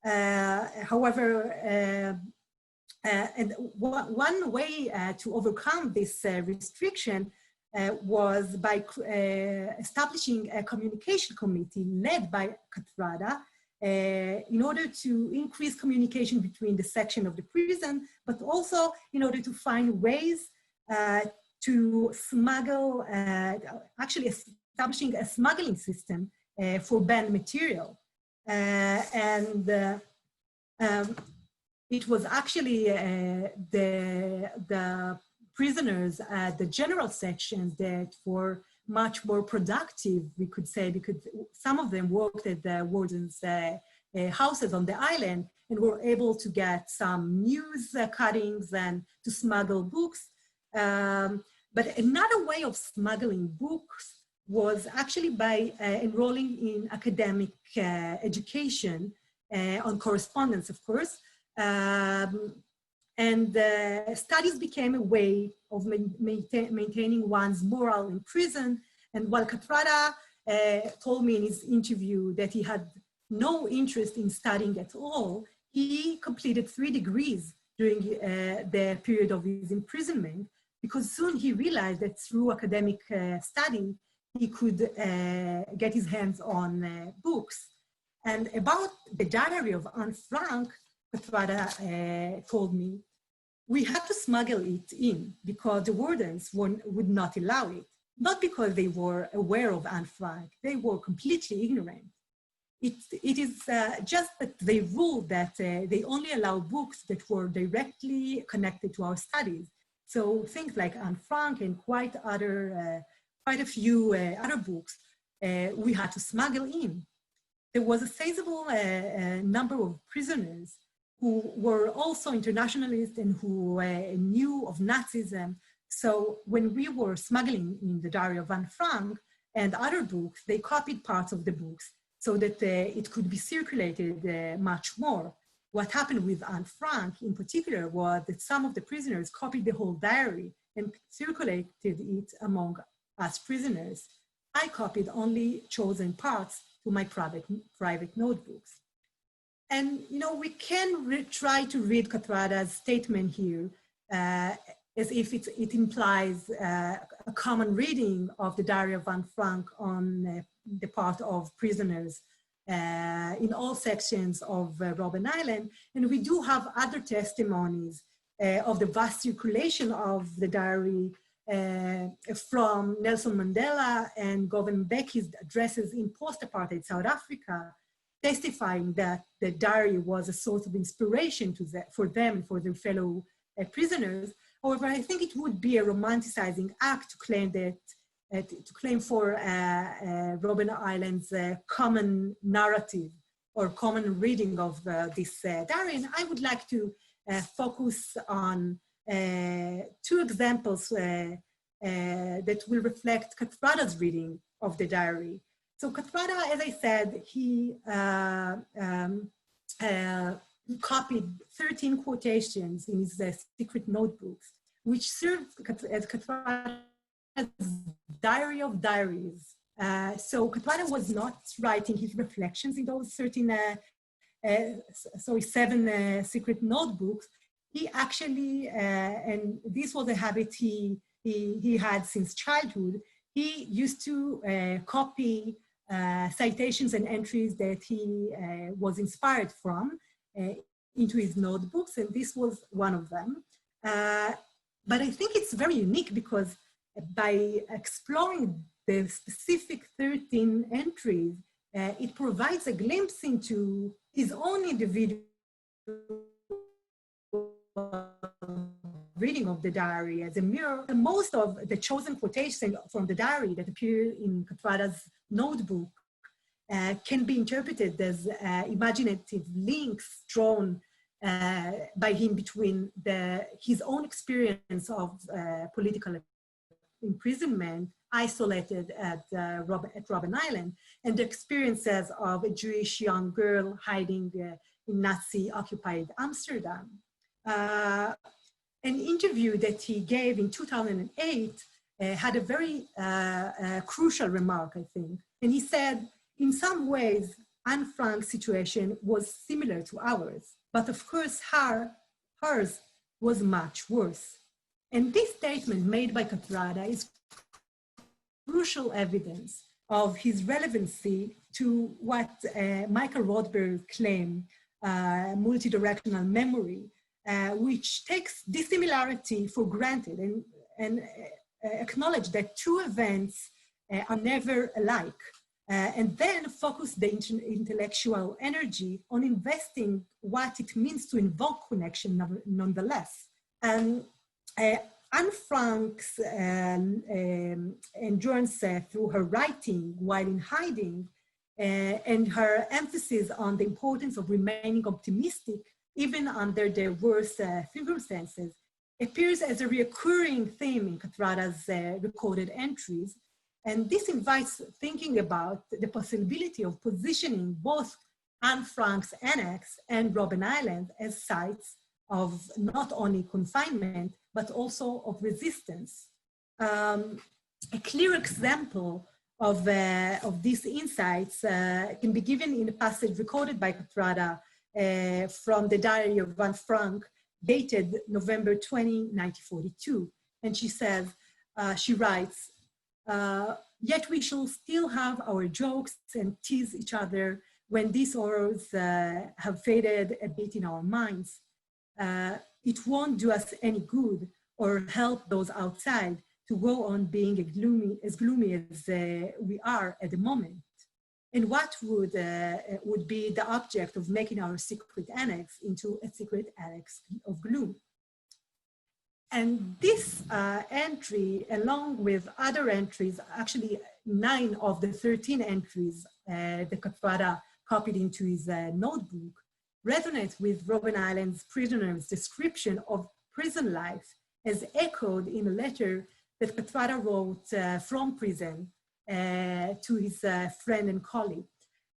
However, and one way to overcome this restriction was by establishing a communication committee led by Kathrada in order to increase communication between the section of the prison, but also in order to find ways to smuggle, actually establishing a smuggling system for banned material. It was actually the prisoners at the general sections that were much more productive, we could say, because some of them worked at the wardens' houses on the island and were able to get some news cuttings and to smuggle books. But another way of smuggling books was actually by enrolling in academic education on correspondence, of course. Studies became a way of maintaining one's morale in prison. And while Kathrada told me in his interview that he had no interest in studying at all, he completed 3 degrees during the period of his imprisonment, because soon he realized that through academic study, he could get his hands on books. And about the diary of Anne Frank, Kathrada told me, we had to smuggle it in because the wardens would not allow it. Not because they were aware of Anne Frank, they were completely ignorant. It is just that they ruled that they only allow books that were directly connected to our studies. So things like Anne Frank and quite a few other books we had to smuggle in. There was a sizable number of prisoners who were also internationalists and who knew of Nazism. So when we were smuggling in the diary of Anne Frank and other books, they copied parts of the books so that it could be circulated much more. What happened with Anne Frank in particular was that some of the prisoners copied the whole diary and circulated it among us prisoners. I copied only chosen parts to my private notebooks. And, you know, we can try to read Kathrada's statement here as if it implies a common reading of the diary of Anne Frank on the part of prisoners in all sections of Robben Island. And we do have other testimonies of the vast circulation of the diary from Nelson Mandela and Govan Mbeki's addresses in post-apartheid South Africa, testifying that the diary was a source of inspiration for them, for their fellow prisoners. However, I think it would be a romanticizing act to claim that, to claim for Robben Island's common narrative or common reading of this diary. And I would like to focus on two examples that will reflect Kathrada's reading of the diary. So Kathrada, as I said, he copied 13 quotations in his secret notebooks, which served as Kathrada's diary of diaries. So Kathrada was not writing his reflections in those 7 secret notebooks. He actually, and this was a habit he had since childhood, he used to copy citations and entries that he was inspired from into his notebooks, and this was one of them. But I think it's very unique because by exploring the specific 13 entries, it provides a glimpse into his own individual reading of the diary as a mirror. Most of the chosen quotations from the diary that appear in Kathrada's notebook can be interpreted as imaginative links drawn by him between his own experience of political imprisonment, isolated at Robben Island, and the experiences of a Jewish young girl hiding in Nazi-occupied Amsterdam. An interview that he gave in 2008 had a very crucial remark, I think. And he said, in some ways, Anne Frank's situation was similar to ours, but of course hers was much worse. And this statement made by Kathrada is crucial evidence of his relevancy to what Michael Rothberg claimed, multidirectional memory, which takes dissimilarity for granted and acknowledge that two events are never alike, and then focus the intellectual energy on investing what it means to invoke connection nonetheless. Anne Frank's endurance through her writing while in hiding and her emphasis on the importance of remaining optimistic even under the worst circumstances appears as a recurring theme in Kathrada's recorded entries. And this invites thinking about the possibility of positioning both Anne Frank's annex and Robben Island as sites of not only confinement, but also of resistance. A clear example of these insights can be given in a passage recorded by Kathrada from the diary of Anne Frank, dated November 20, 1942. And she says, she writes, yet we shall still have our jokes and tease each other when these horrors have faded a bit in our minds. It won't do us any good or help those outside to go on being as gloomy as we are at the moment. And what would be the object of making our secret annex into a secret annex of gloom? And this entry, along with other entries, actually 9 of the 13 entries that Kathrada copied into his notebook, resonates with Robben Island's prisoners' description of prison life as echoed in a letter that Kathrada wrote from prison to his friend and colleague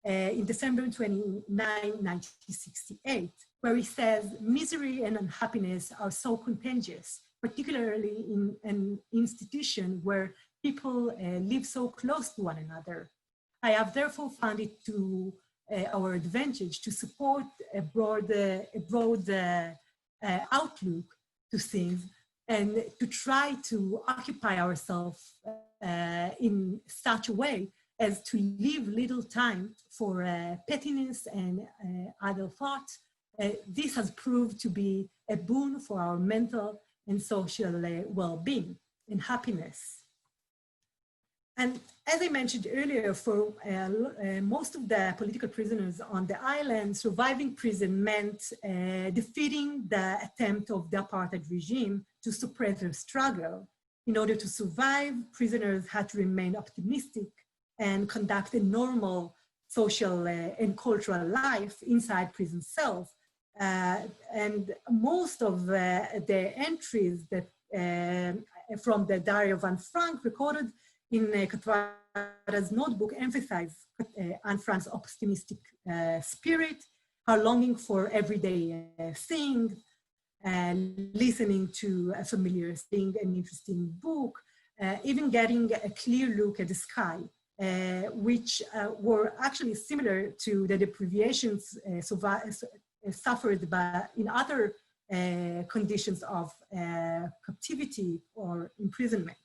in December 29, 1968, where he says, misery and unhappiness are so contagious, particularly in an institution where people live so close to one another. I have therefore found it to our advantage to support a broad outlook to things and to try to occupy ourselves in such a way as to leave little time for pettiness and idle thought. This has proved to be a boon for our mental and social well-being and happiness. And as I mentioned earlier, for most of the political prisoners on the island, surviving prison meant defeating the attempt of the apartheid regime to suppress their struggle. In order to survive, prisoners had to remain optimistic and conduct a normal social and cultural life inside prison cells. And most of the entries that from the Diary of Anne Frank recorded in Kathrada's notebook emphasize Anne Frank's optimistic spirit, her longing for everyday things, listening to a familiar thing, an interesting book, even getting a clear look at the sky, which were actually similar to the deprivations suffered by, in other conditions of captivity or imprisonment.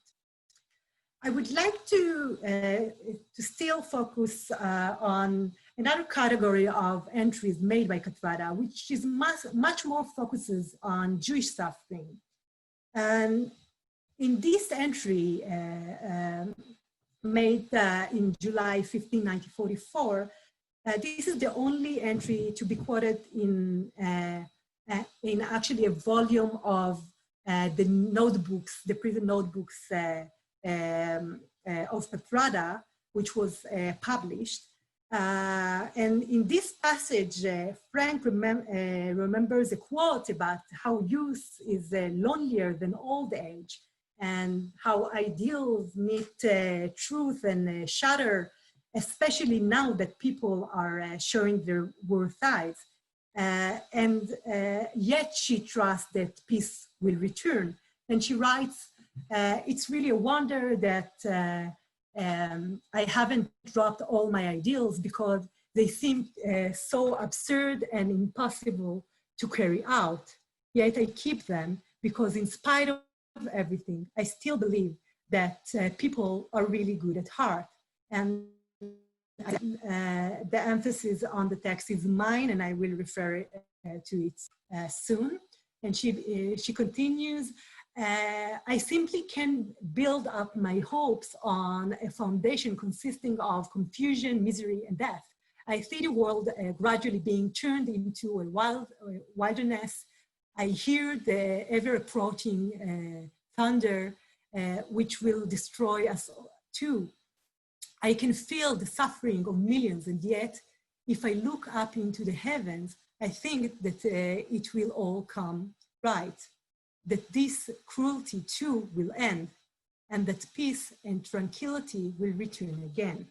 I would like to still focus on another category of entries made by Kathrada, which is much more focuses on Jewish suffering. And in this entry made in July 15, 1944, this is the only entry to be quoted in actually a volume of the notebooks, the prison notebooks of Kathrada, which was published. And in this passage, Frank remembers a quote about how youth is lonelier than old age, and how ideals meet truth and shatter, especially now that people are showing their worst sides. And yet she trusts that peace will return. And she writes, it's really a wonder that I haven't dropped all my ideals because they seem so absurd and impossible to carry out. Yet I keep them because in spite of everything, I still believe that people are really good at heart. And the emphasis on the text is mine, and I will refer to it soon. And she continues, I simply can build up my hopes on a foundation consisting of confusion, misery, and death. I see the world gradually being turned into a wilderness. I hear the ever-approaching thunder, which will destroy us too. I can feel the suffering of millions, and yet, if I look up into the heavens, I think that it will all come right, that this cruelty too will end, and that peace and tranquility will return again.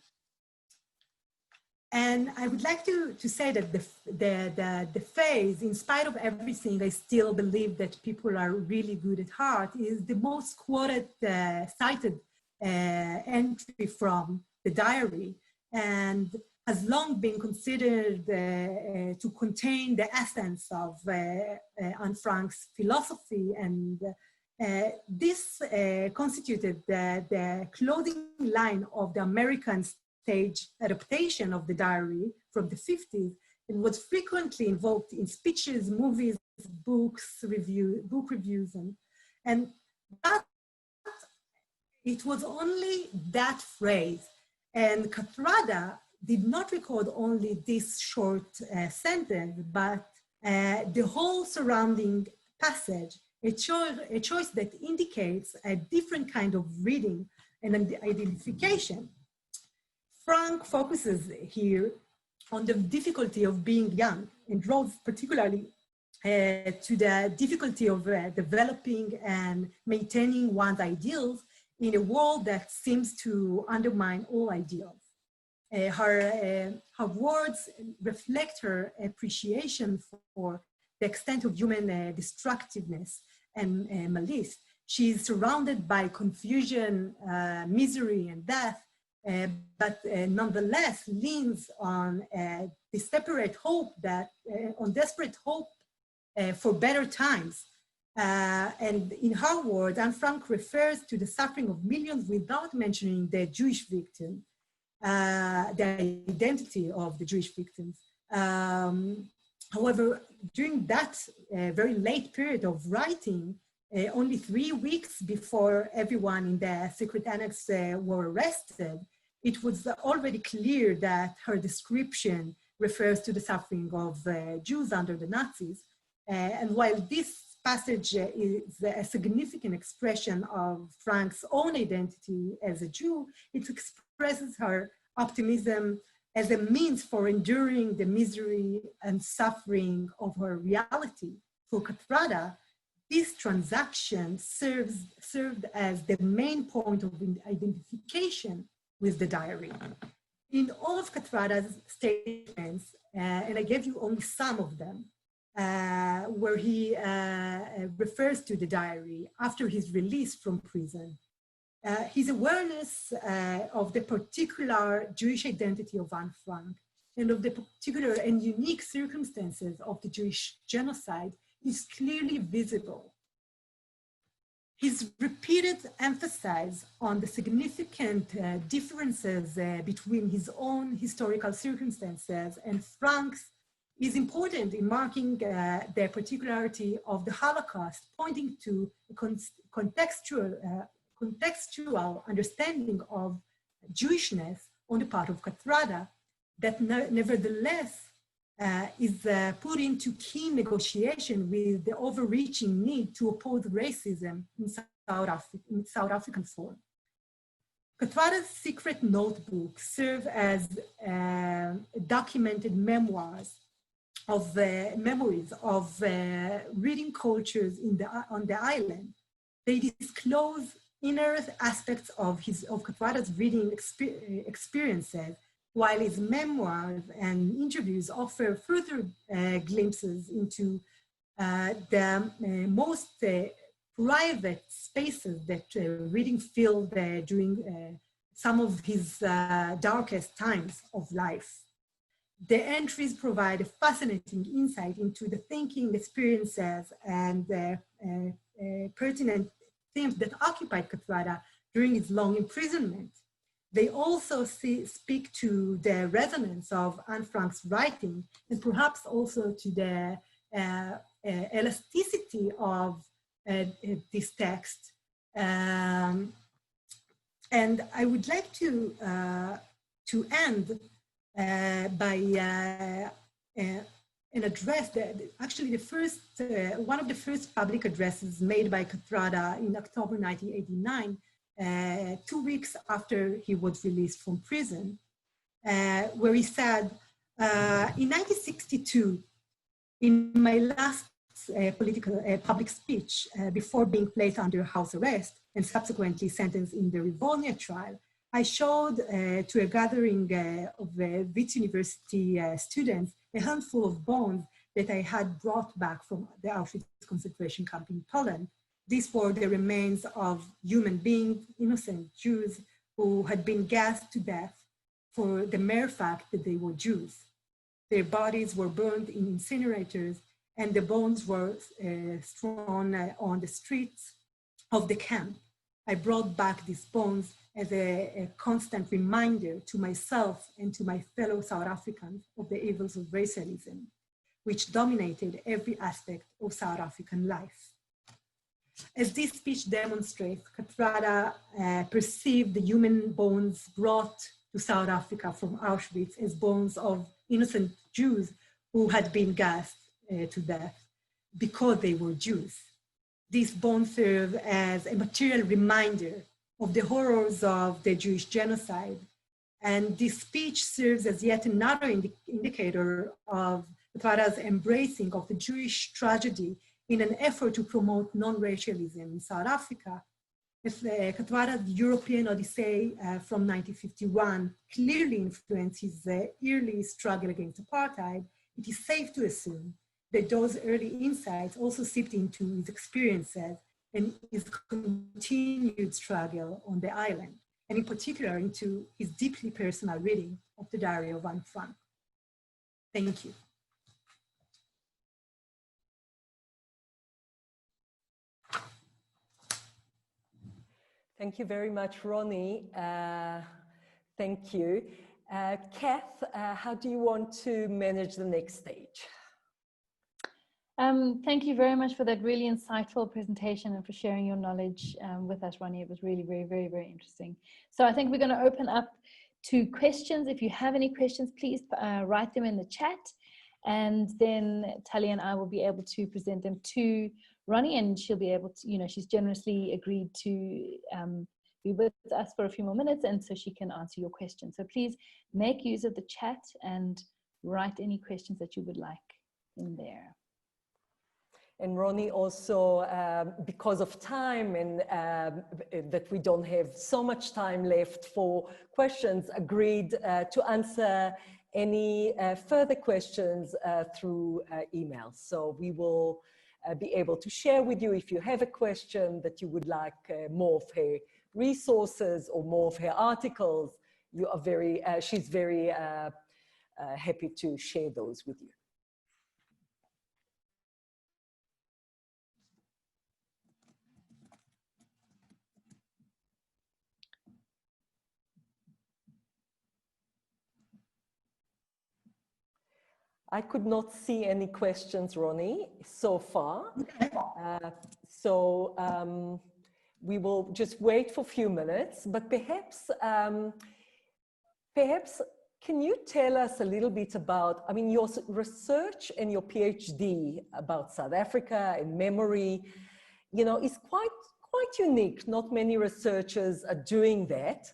And I would like to say that the phase, in spite of everything, I still believe that people are really good at heart, is the most quoted, cited entry from the diary, and has long been considered to contain the essence of Anne Frank's philosophy. And this constituted the closing line of the American stage adaptation of the diary from the 50s, and was frequently invoked in speeches, movies, books, book reviews, and that it was only that phrase. And Kathrada did not record only this short sentence, but the whole surrounding passage, a choice that indicates a different kind of reading and identification. Frank focuses here on the difficulty of being young, and draws particularly to the difficulty of developing and maintaining one's ideals in a world that seems to undermine all ideals. Her words reflect her appreciation for the extent of human destructiveness and malice. She is surrounded by confusion, misery, and death, but nonetheless leans on desperate hope for better times. And in her words, Anne Frank refers to the suffering of millions without mentioning the Jewish victim, the identity of the Jewish victims. However, during that very late period of writing, only 3 weeks before everyone in the secret annex were arrested, it was already clear that her description refers to the suffering of Jews under the Nazis. And while this passage is a significant expression of Frank's own identity as a Jew, it expresses her optimism as a means for enduring the misery and suffering of her reality. For Kathrada, this transaction served as the main point of identification with the diary. In all of Kathrada's statements, and I gave you only some of them, where he refers to the diary after his release from prison, his awareness of the particular Jewish identity of Anne Frank and of the particular and unique circumstances of the Jewish genocide is clearly visible. His repeated emphasis on the significant differences between his own historical circumstances and Frank's is important in marking the particularity of the Holocaust, pointing to a contextual understanding of Jewishness on the part of Kathrada that nevertheless is put into key negotiation with the overreaching need to oppose racism in South African form. Kathrada's secret notebooks serve as documented memoirs of memories of reading cultures on the island. They disclose inner aspects of Kathrada's reading experiences, while his memoirs and interviews offer further glimpses into the most private spaces that reading filled during some of his darkest times of life. The entries provide a fascinating insight into the thinking, experiences, and pertinent themes that occupied Kathrada during his long imprisonment. They also speak to the resonance of Anne Frank's writing and perhaps also to the elasticity of this text. And I would like to end by an address that actually one of the first public addresses made by Kathrada in October 1989, 2 weeks after he was released from prison, where he said, in 1962, in my last public speech before being placed under house arrest and subsequently sentenced in the Rivolnia trial, I showed to a gathering of Wits University students a handful of bones that I had brought back from the Auschwitz concentration camp in Poland. These were the remains of human beings, innocent Jews, who had been gassed to death for the mere fact that they were Jews. Their bodies were burned in incinerators, and the bones were strewn on the streets of the camp. I brought back these bones as a constant reminder to myself and to my fellow South Africans of the evils of racialism, which dominated every aspect of South African life. As this speech demonstrates, Kathrada perceived the human bones brought to South Africa from Auschwitz as bones of innocent Jews who had been gassed to death because they were Jews. These bones serve as a material reminder of the horrors of the Jewish genocide. And this speech serves as yet another indicator of Kathrada's embracing of the Jewish tragedy in an effort to promote non-racialism in South Africa. If Kathrada's European Odyssey from 1951 clearly influenced his early struggle against apartheid, it is safe to assume that those early insights also seeped into his experiences and his continued struggle on the island, and in particular into his deeply personal reading of the Diary of Anne Frank. Thank you. Thank you very much, Roni. Thank you. Kath, how do you want to manage the next stage? Thank you very much for that really insightful presentation and for sharing your knowledge with us, Roni. It was really very interesting. So I think we're going to open up to questions. If you have any questions, please write them in the chat, and then Talia and I will be able to present them to Roni, and she'll be able to, she's generously agreed to be with us for a few more minutes, and so she can answer your questions. So please make use of the chat and write any questions that you would like in there. And Roni also, because of time and that we don't have so much time left for questions, agreed to answer any further questions through email. So we will be able to share with you if you have a question that you would like more of her resources or more of her articles. You are very, she's very happy to share those with you. I could not see any questions, Roni, so far. We will just wait for a few minutes, but perhaps, can you tell us a little bit about, I mean, your research and your PhD about South Africa and memory, you know, is quite unique. Not many researchers are doing that.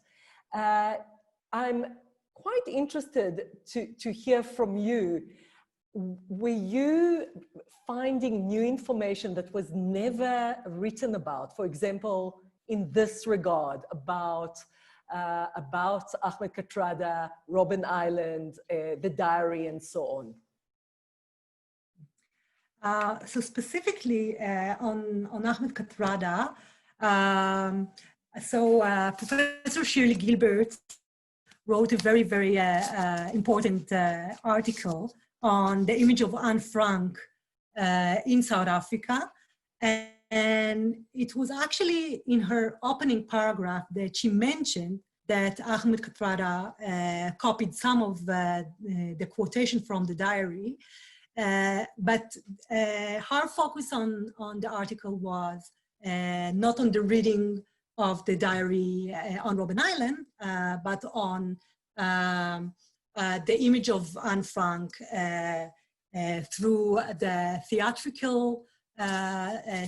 I'm quite interested to hear from you. Were you finding new information that was never written about? For example, in this regard, about Ahmed Kathrada, Robben Island, the diary, and so on. So specifically on Ahmed Kathrada, Professor Shirley Gilbert wrote a very, very important article on the image of Anne Frank in South Africa. And it was actually in her opening paragraph that she mentioned that Ahmed Kathrada copied some of the quotation from the diary. But her focus on the article was not on the reading of the diary on Robben Island, but on the image of Anne Frank through the theatrical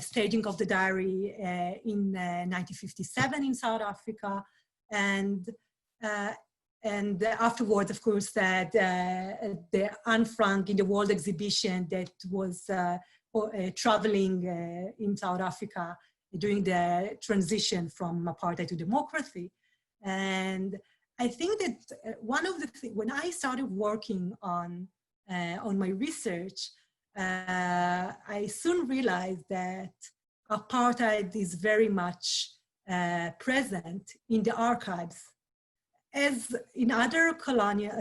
staging of the diary in 1957 in South Africa, and afterwards, of course, the Anne Frank in the World Exhibition that was traveling in South Africa during the transition from apartheid to democracy. And I think that one of the things, when I started working on my research, I soon realized that apartheid is very much present in the archives. As in other colonial,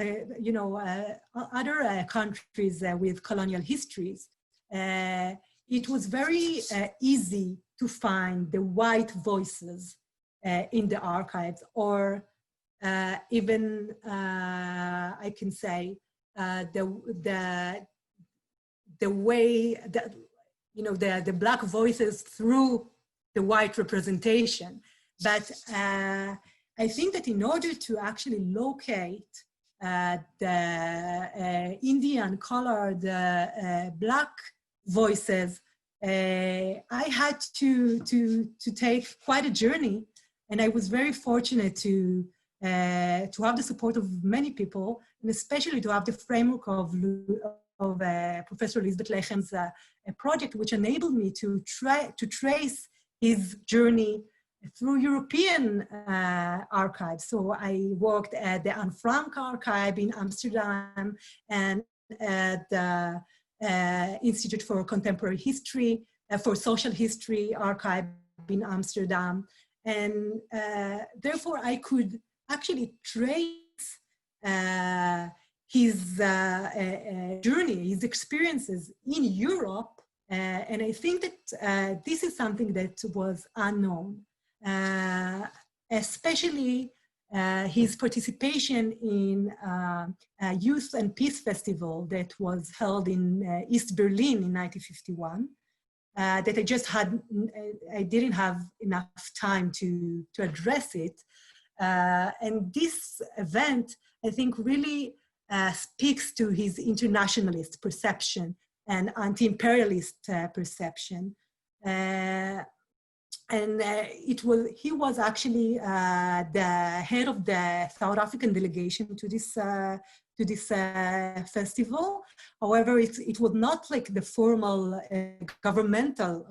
other countries with colonial histories, it was very easy to find the white voices in the archives, or even I can say the way that the black voices through the white representation. But I think that in order to actually locate the Indian colored black voices, I had to take quite a journey, and I was very fortunate to have the support of many people, and especially to have the framework of Professor Elizabeth Lechem's project, which enabled me to trace his journey through European archives. So I worked at the Anne Frank archive in Amsterdam and at the Institute for Contemporary History, for Social History archive in Amsterdam. And therefore I could actually trace his journey, his experiences in Europe. And I think that this is something that was unknown. Especially his participation in a Youth and Peace Festival that was held in East Berlin in 1951, that I didn't have enough time to address it. And this event, I think, really speaks to his internationalist perception and anti-imperialist perception. he was actually the head of the South African delegation to this festival. However, it was not like the formal governmental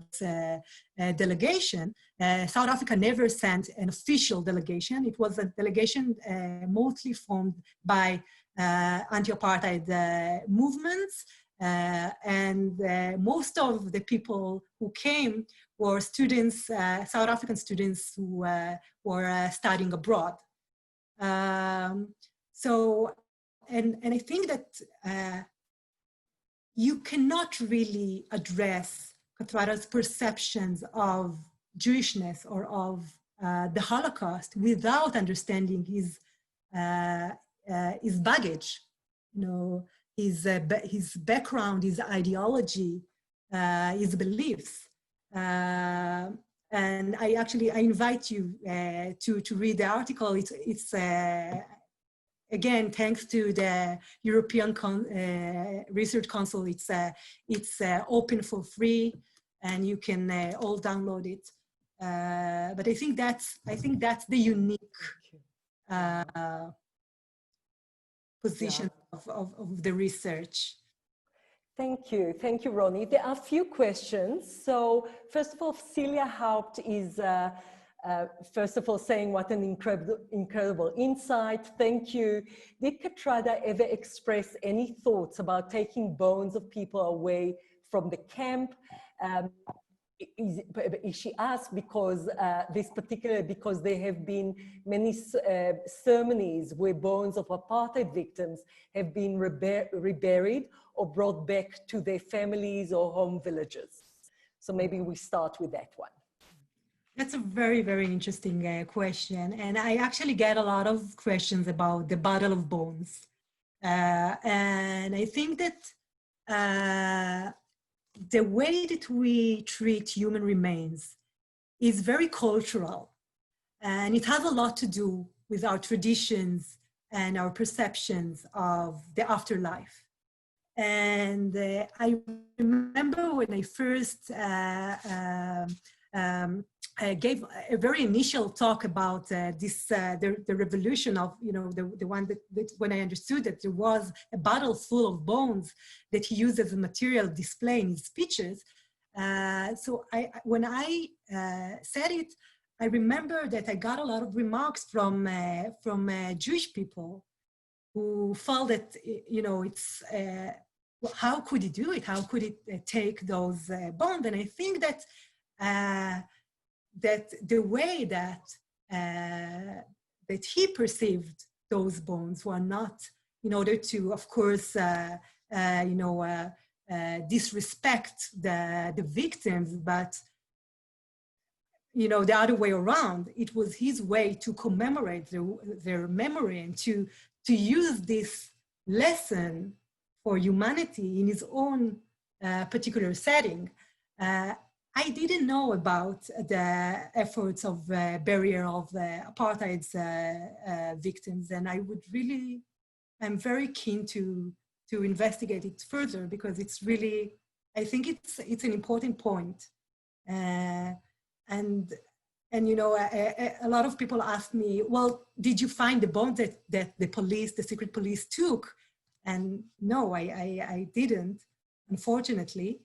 delegation. South Africa never sent an official delegation. It was a delegation mostly formed by anti-apartheid movements, and most of the people who came were students, South African students who were studying abroad. And I think that you cannot really address Kathrada's perceptions of Jewishness or of the Holocaust without understanding his baggage, his background, his ideology, his beliefs. And I invite you to read the article. It's again, thanks to the European Research Council, it's open for free, and you can all download it. But I think that's the unique position of the research. Thank you, Roni. There are a few questions. So first of all, Celia Haupt is first of all saying what an incredible insight. Thank you. Did Kathrada ever express any thoughts about taking bones of people away from the camp? She asked because because there have been many ceremonies where bones of apartheid victims have been reburied or brought back to their families or home villages. So maybe we start with that one. That's a very, very interesting question. And I actually get a lot of questions about the Battle of Bones. And I think that the way that we treat human remains is very cultural. And it has a lot to do with our traditions and our perceptions of the afterlife. And I remember when I first I gave a very initial talk about the revolution of, the one that when I understood that there was a bottle full of bones that he used as a material display in his speeches. So when I said it, I remember that I got a lot of remarks from Jewish people who felt that, it's, how could he do it? How could it take those bones? And I think that that the way that he perceived those bones were not in order to, of course, disrespect the victims, but the other way around. It was his way to commemorate their memory and to use this lesson for humanity in his own particular setting. I didn't know about the efforts of barrier of apartheid's victims, and I'm very keen to investigate it further, because it's really, I think it's an important point. And a lot of people ask me, well, did you find the bones that the secret police took? And no, I didn't, unfortunately.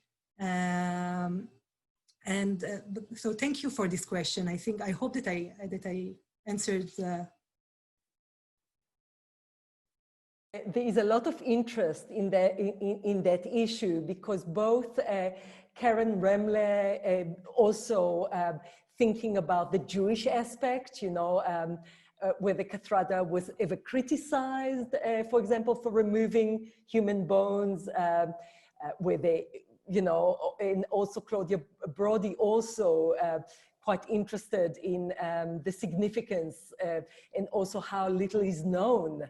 So thank you for this question. I hope that I answered. There is a lot of interest in that issue, because both Karen Remle also thinking about the Jewish aspect, whether Kathrada was ever criticized, for example, for removing human bones, where they, and also Claudia Brody also quite interested in the significance and also how little is known,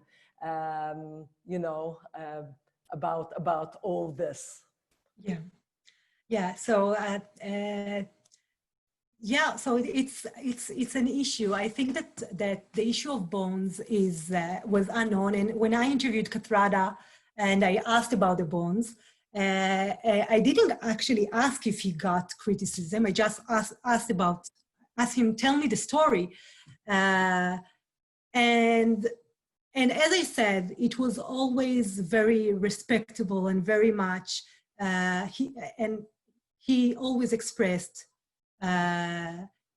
about all this. Yeah. So so it's an issue. I think that the issue of bones was unknown. And when I interviewed Kathrada and I asked about the bones, I didn't actually ask if he got criticism. I just asked about asked him, tell me the story. And as I said, it was always very respectable and very much, he always expressed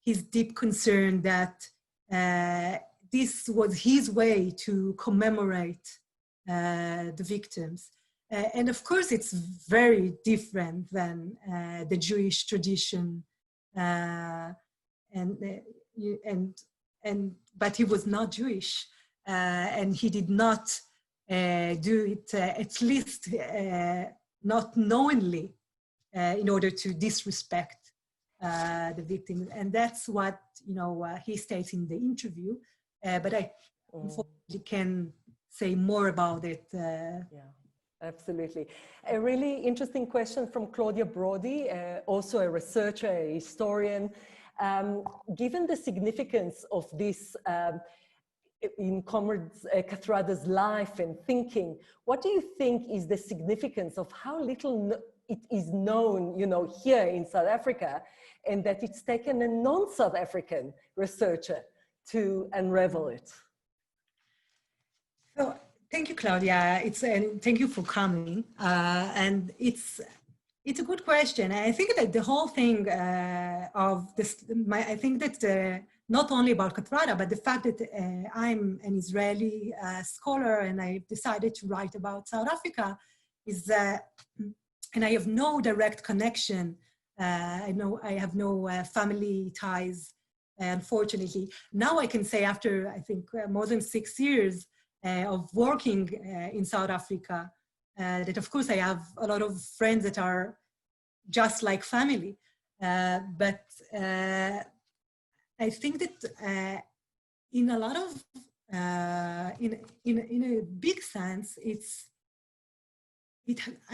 his deep concern that this was his way to commemorate the victims. And of course, it's very different than the Jewish tradition. But he was not Jewish, and he did not do it, at least not knowingly, in order to disrespect the victims. And that's what, you know, he states in the interview. But I unfortunately can say more about it. Yeah. Absolutely. A really interesting question from Claudia Brody, also a researcher, a historian. Given the significance of this in Comrade Kathrada's life and thinking, what do you think is the significance of how little it is known, you know, here in South Africa, and that it's taken a non-South African researcher to unravel it? So, thank you, Claudia. And thank you for coming. And it's a good question. I think that the whole thing of this, I think that not only about Kathrada, but the fact that I'm an Israeli scholar and I've decided to write about South Africa is, and I have no direct connection. I have no family ties, unfortunately. Now I can say after, I think, more than 6 years, of working in South Africa, that of course I have a lot of friends that are just like family. But I think that in a lot of, in a big sense,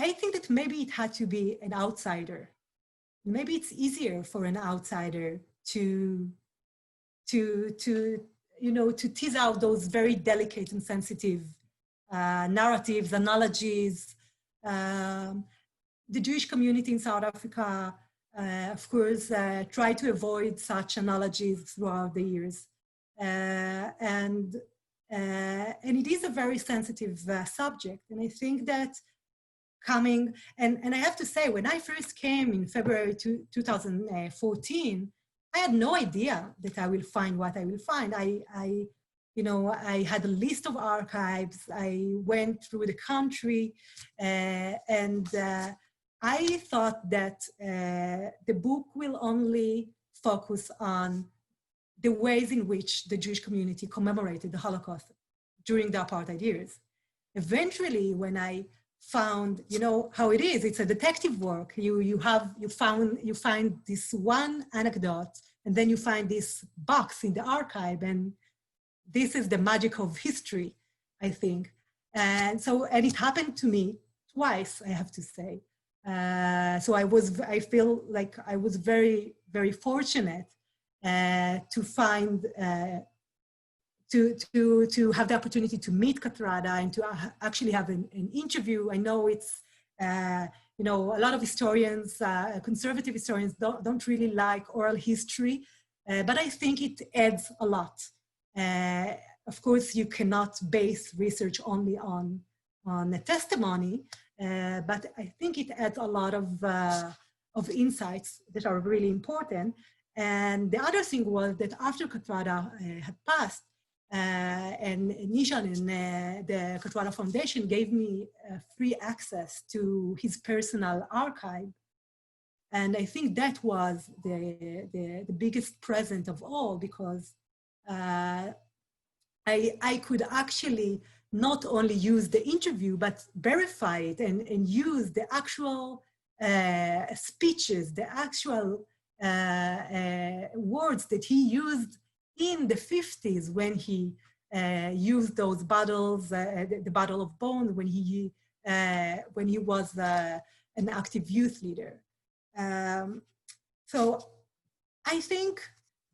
I think that maybe it had to be an outsider. Maybe it's easier for an outsider to you know, to tease out those very delicate and sensitive narratives, analogies. The Jewish community in South Africa, of course, tried to avoid such analogies throughout the years. And it is a very sensitive subject. And I think that coming, and I have to say, when I first came in February 2014, I had no idea that I will find what I will find. You know, I had a list of archives. I went through the country, and I thought that the book will only focus on the ways in which the Jewish community commemorated the Holocaust during the apartheid years. Eventually, when I found, you know how it is, it's a detective work. You find this one anecdote, and then you find this box in the archive, and this is the magic of history, I think. And it happened to me twice, I have to say. So I feel like I was very, very fortunate to find, to have the opportunity to meet Kathrada and to actually have an interview. I know it's, you know, a lot of historians, conservative historians don't really like oral history, but I think it adds a lot. Of course, you cannot base research only on a testimony, but I think it adds a lot of insights that are really important. And the other thing was that after Kathrada had passed, and Nishan and the Kathrada Foundation gave me free access to his personal archive. And I think that was the biggest present of all, because I could actually not only use the interview, but verify it and use the actual speeches, the actual words that he used in the 50s when he used those battles, the Battle of Bonn, when he was an active youth leader. So I think,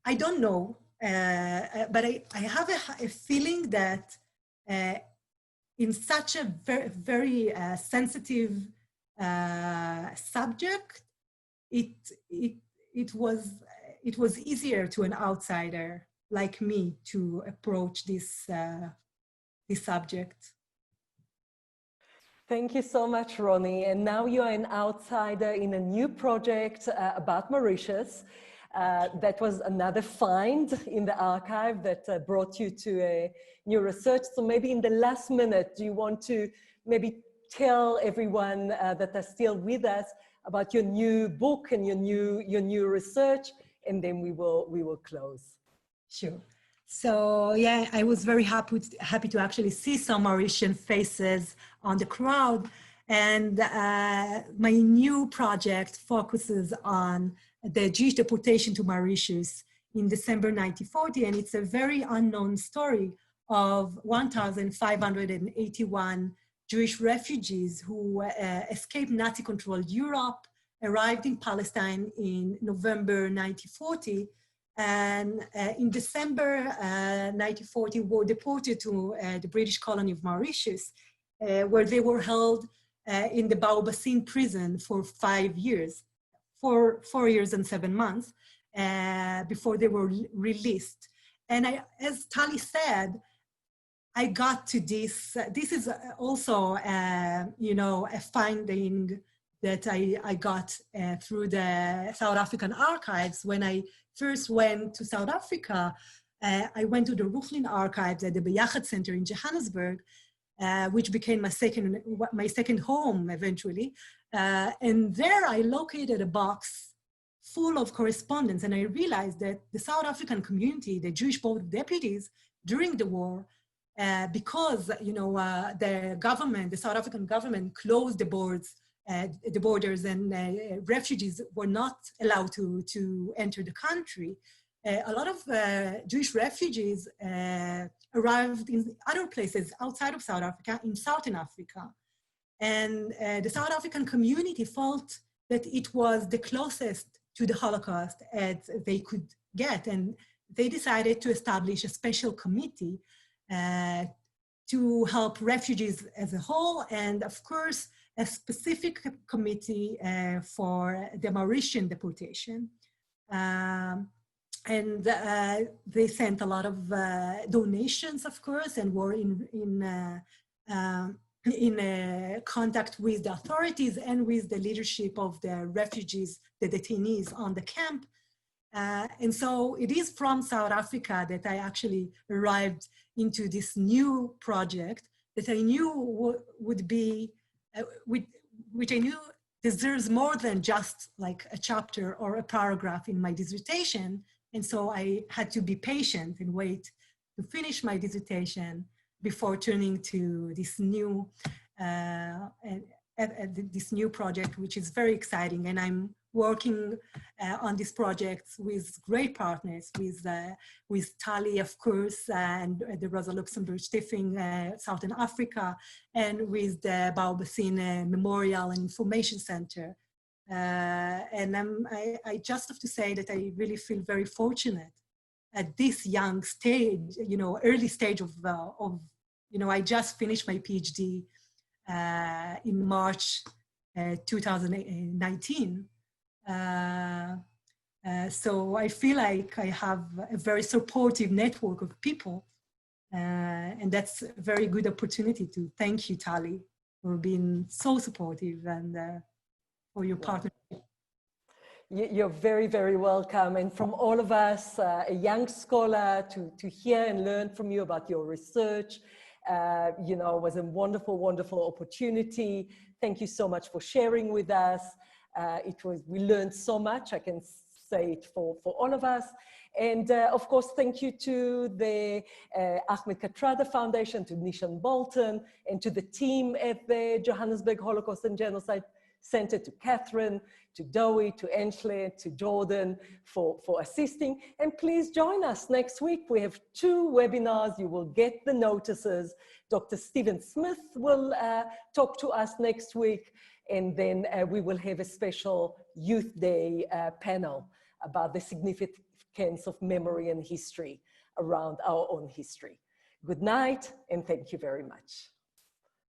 I don't know, but I have a feeling that in such a very, very sensitive subject, it it was easier to an outsider like me to approach this, this subject. Thank you so much, Roni. And now you are an outsider in a new project about Mauritius. That was another find in the archive that brought you to a new research. So maybe in the last minute, do you want to maybe tell everyone that are still with us about your new book and your new research, and then we will close. Sure. So yeah, I was very happy to actually see some Mauritian faces on the crowd, and my new project focuses on the Jewish deportation to Mauritius in December 1940, and it's a very unknown story of 1,581 Jewish refugees who escaped Nazi-controlled Europe, arrived in Palestine in November 1940, and in December 1940 were deported to the British colony of Mauritius, where they were held in the Baobassin prison for 5 years, 4 years and 7 months, before they were released. And as Tali said, I got to this. This is also, you know, a finding that I got through the South African archives. When I first went to South Africa, I went to the Rooklyn archives at the Beyachad Center in Johannesburg, which became my second home eventually. And there I located a box full of correspondence, and I realized that the South African community, the Jewish Board of Deputies, during the war, because you know the government, the South African government, closed the borders, and refugees were not allowed to enter the country. A lot of Jewish refugees arrived in other places outside of South Africa, in Southern Africa. And the South African community felt that it was the closest to the Holocaust as they could get. And they decided to establish a special committee to help refugees as a whole, and of course, a specific committee for the Mauritian deportation. And they sent a lot of donations, of course, and were in contact with the authorities and with the leadership of the refugees, the detainees on the camp. And so it is from South Africa that I actually arrived into this new project that I knew would be, which I knew deserves more than just like a chapter or a paragraph in my dissertation. And so I had to be patient and wait to finish my dissertation before turning to this new project, which is very exciting. And I'm working on this project with great partners, with Tali, of course, and the Rosa Luxemburg Stiftung, Southern Africa, and with the Baobassin Memorial and Information Center. And I just have to say that I really feel very fortunate at this young stage, you know, early stage of you know, I just finished my PhD in March 2019. So I feel like I have a very supportive network of people, and that's a very good opportunity to thank you, Tali, for being so supportive and for your partnership. You're very, very welcome. And from all of us, a young scholar, to hear and learn from you about your research, you know, was a wonderful, wonderful opportunity. Thank you so much for sharing with us. We learned so much, I can say it for all of us. And of course, thank you to the Ahmed Kathrada Foundation, to Nishan Bolton, and to the team at the Johannesburg Holocaust and Genocide Center, to Catherine, to Dowie, to Enschle, to Jordan for assisting. And please join us next week. We have 2 webinars. You will get the notices. Dr. Stephen Smith will talk to us next week. And then we will have a special Youth Day panel about the significance of memory and history around our own history. Good night, and thank you very much.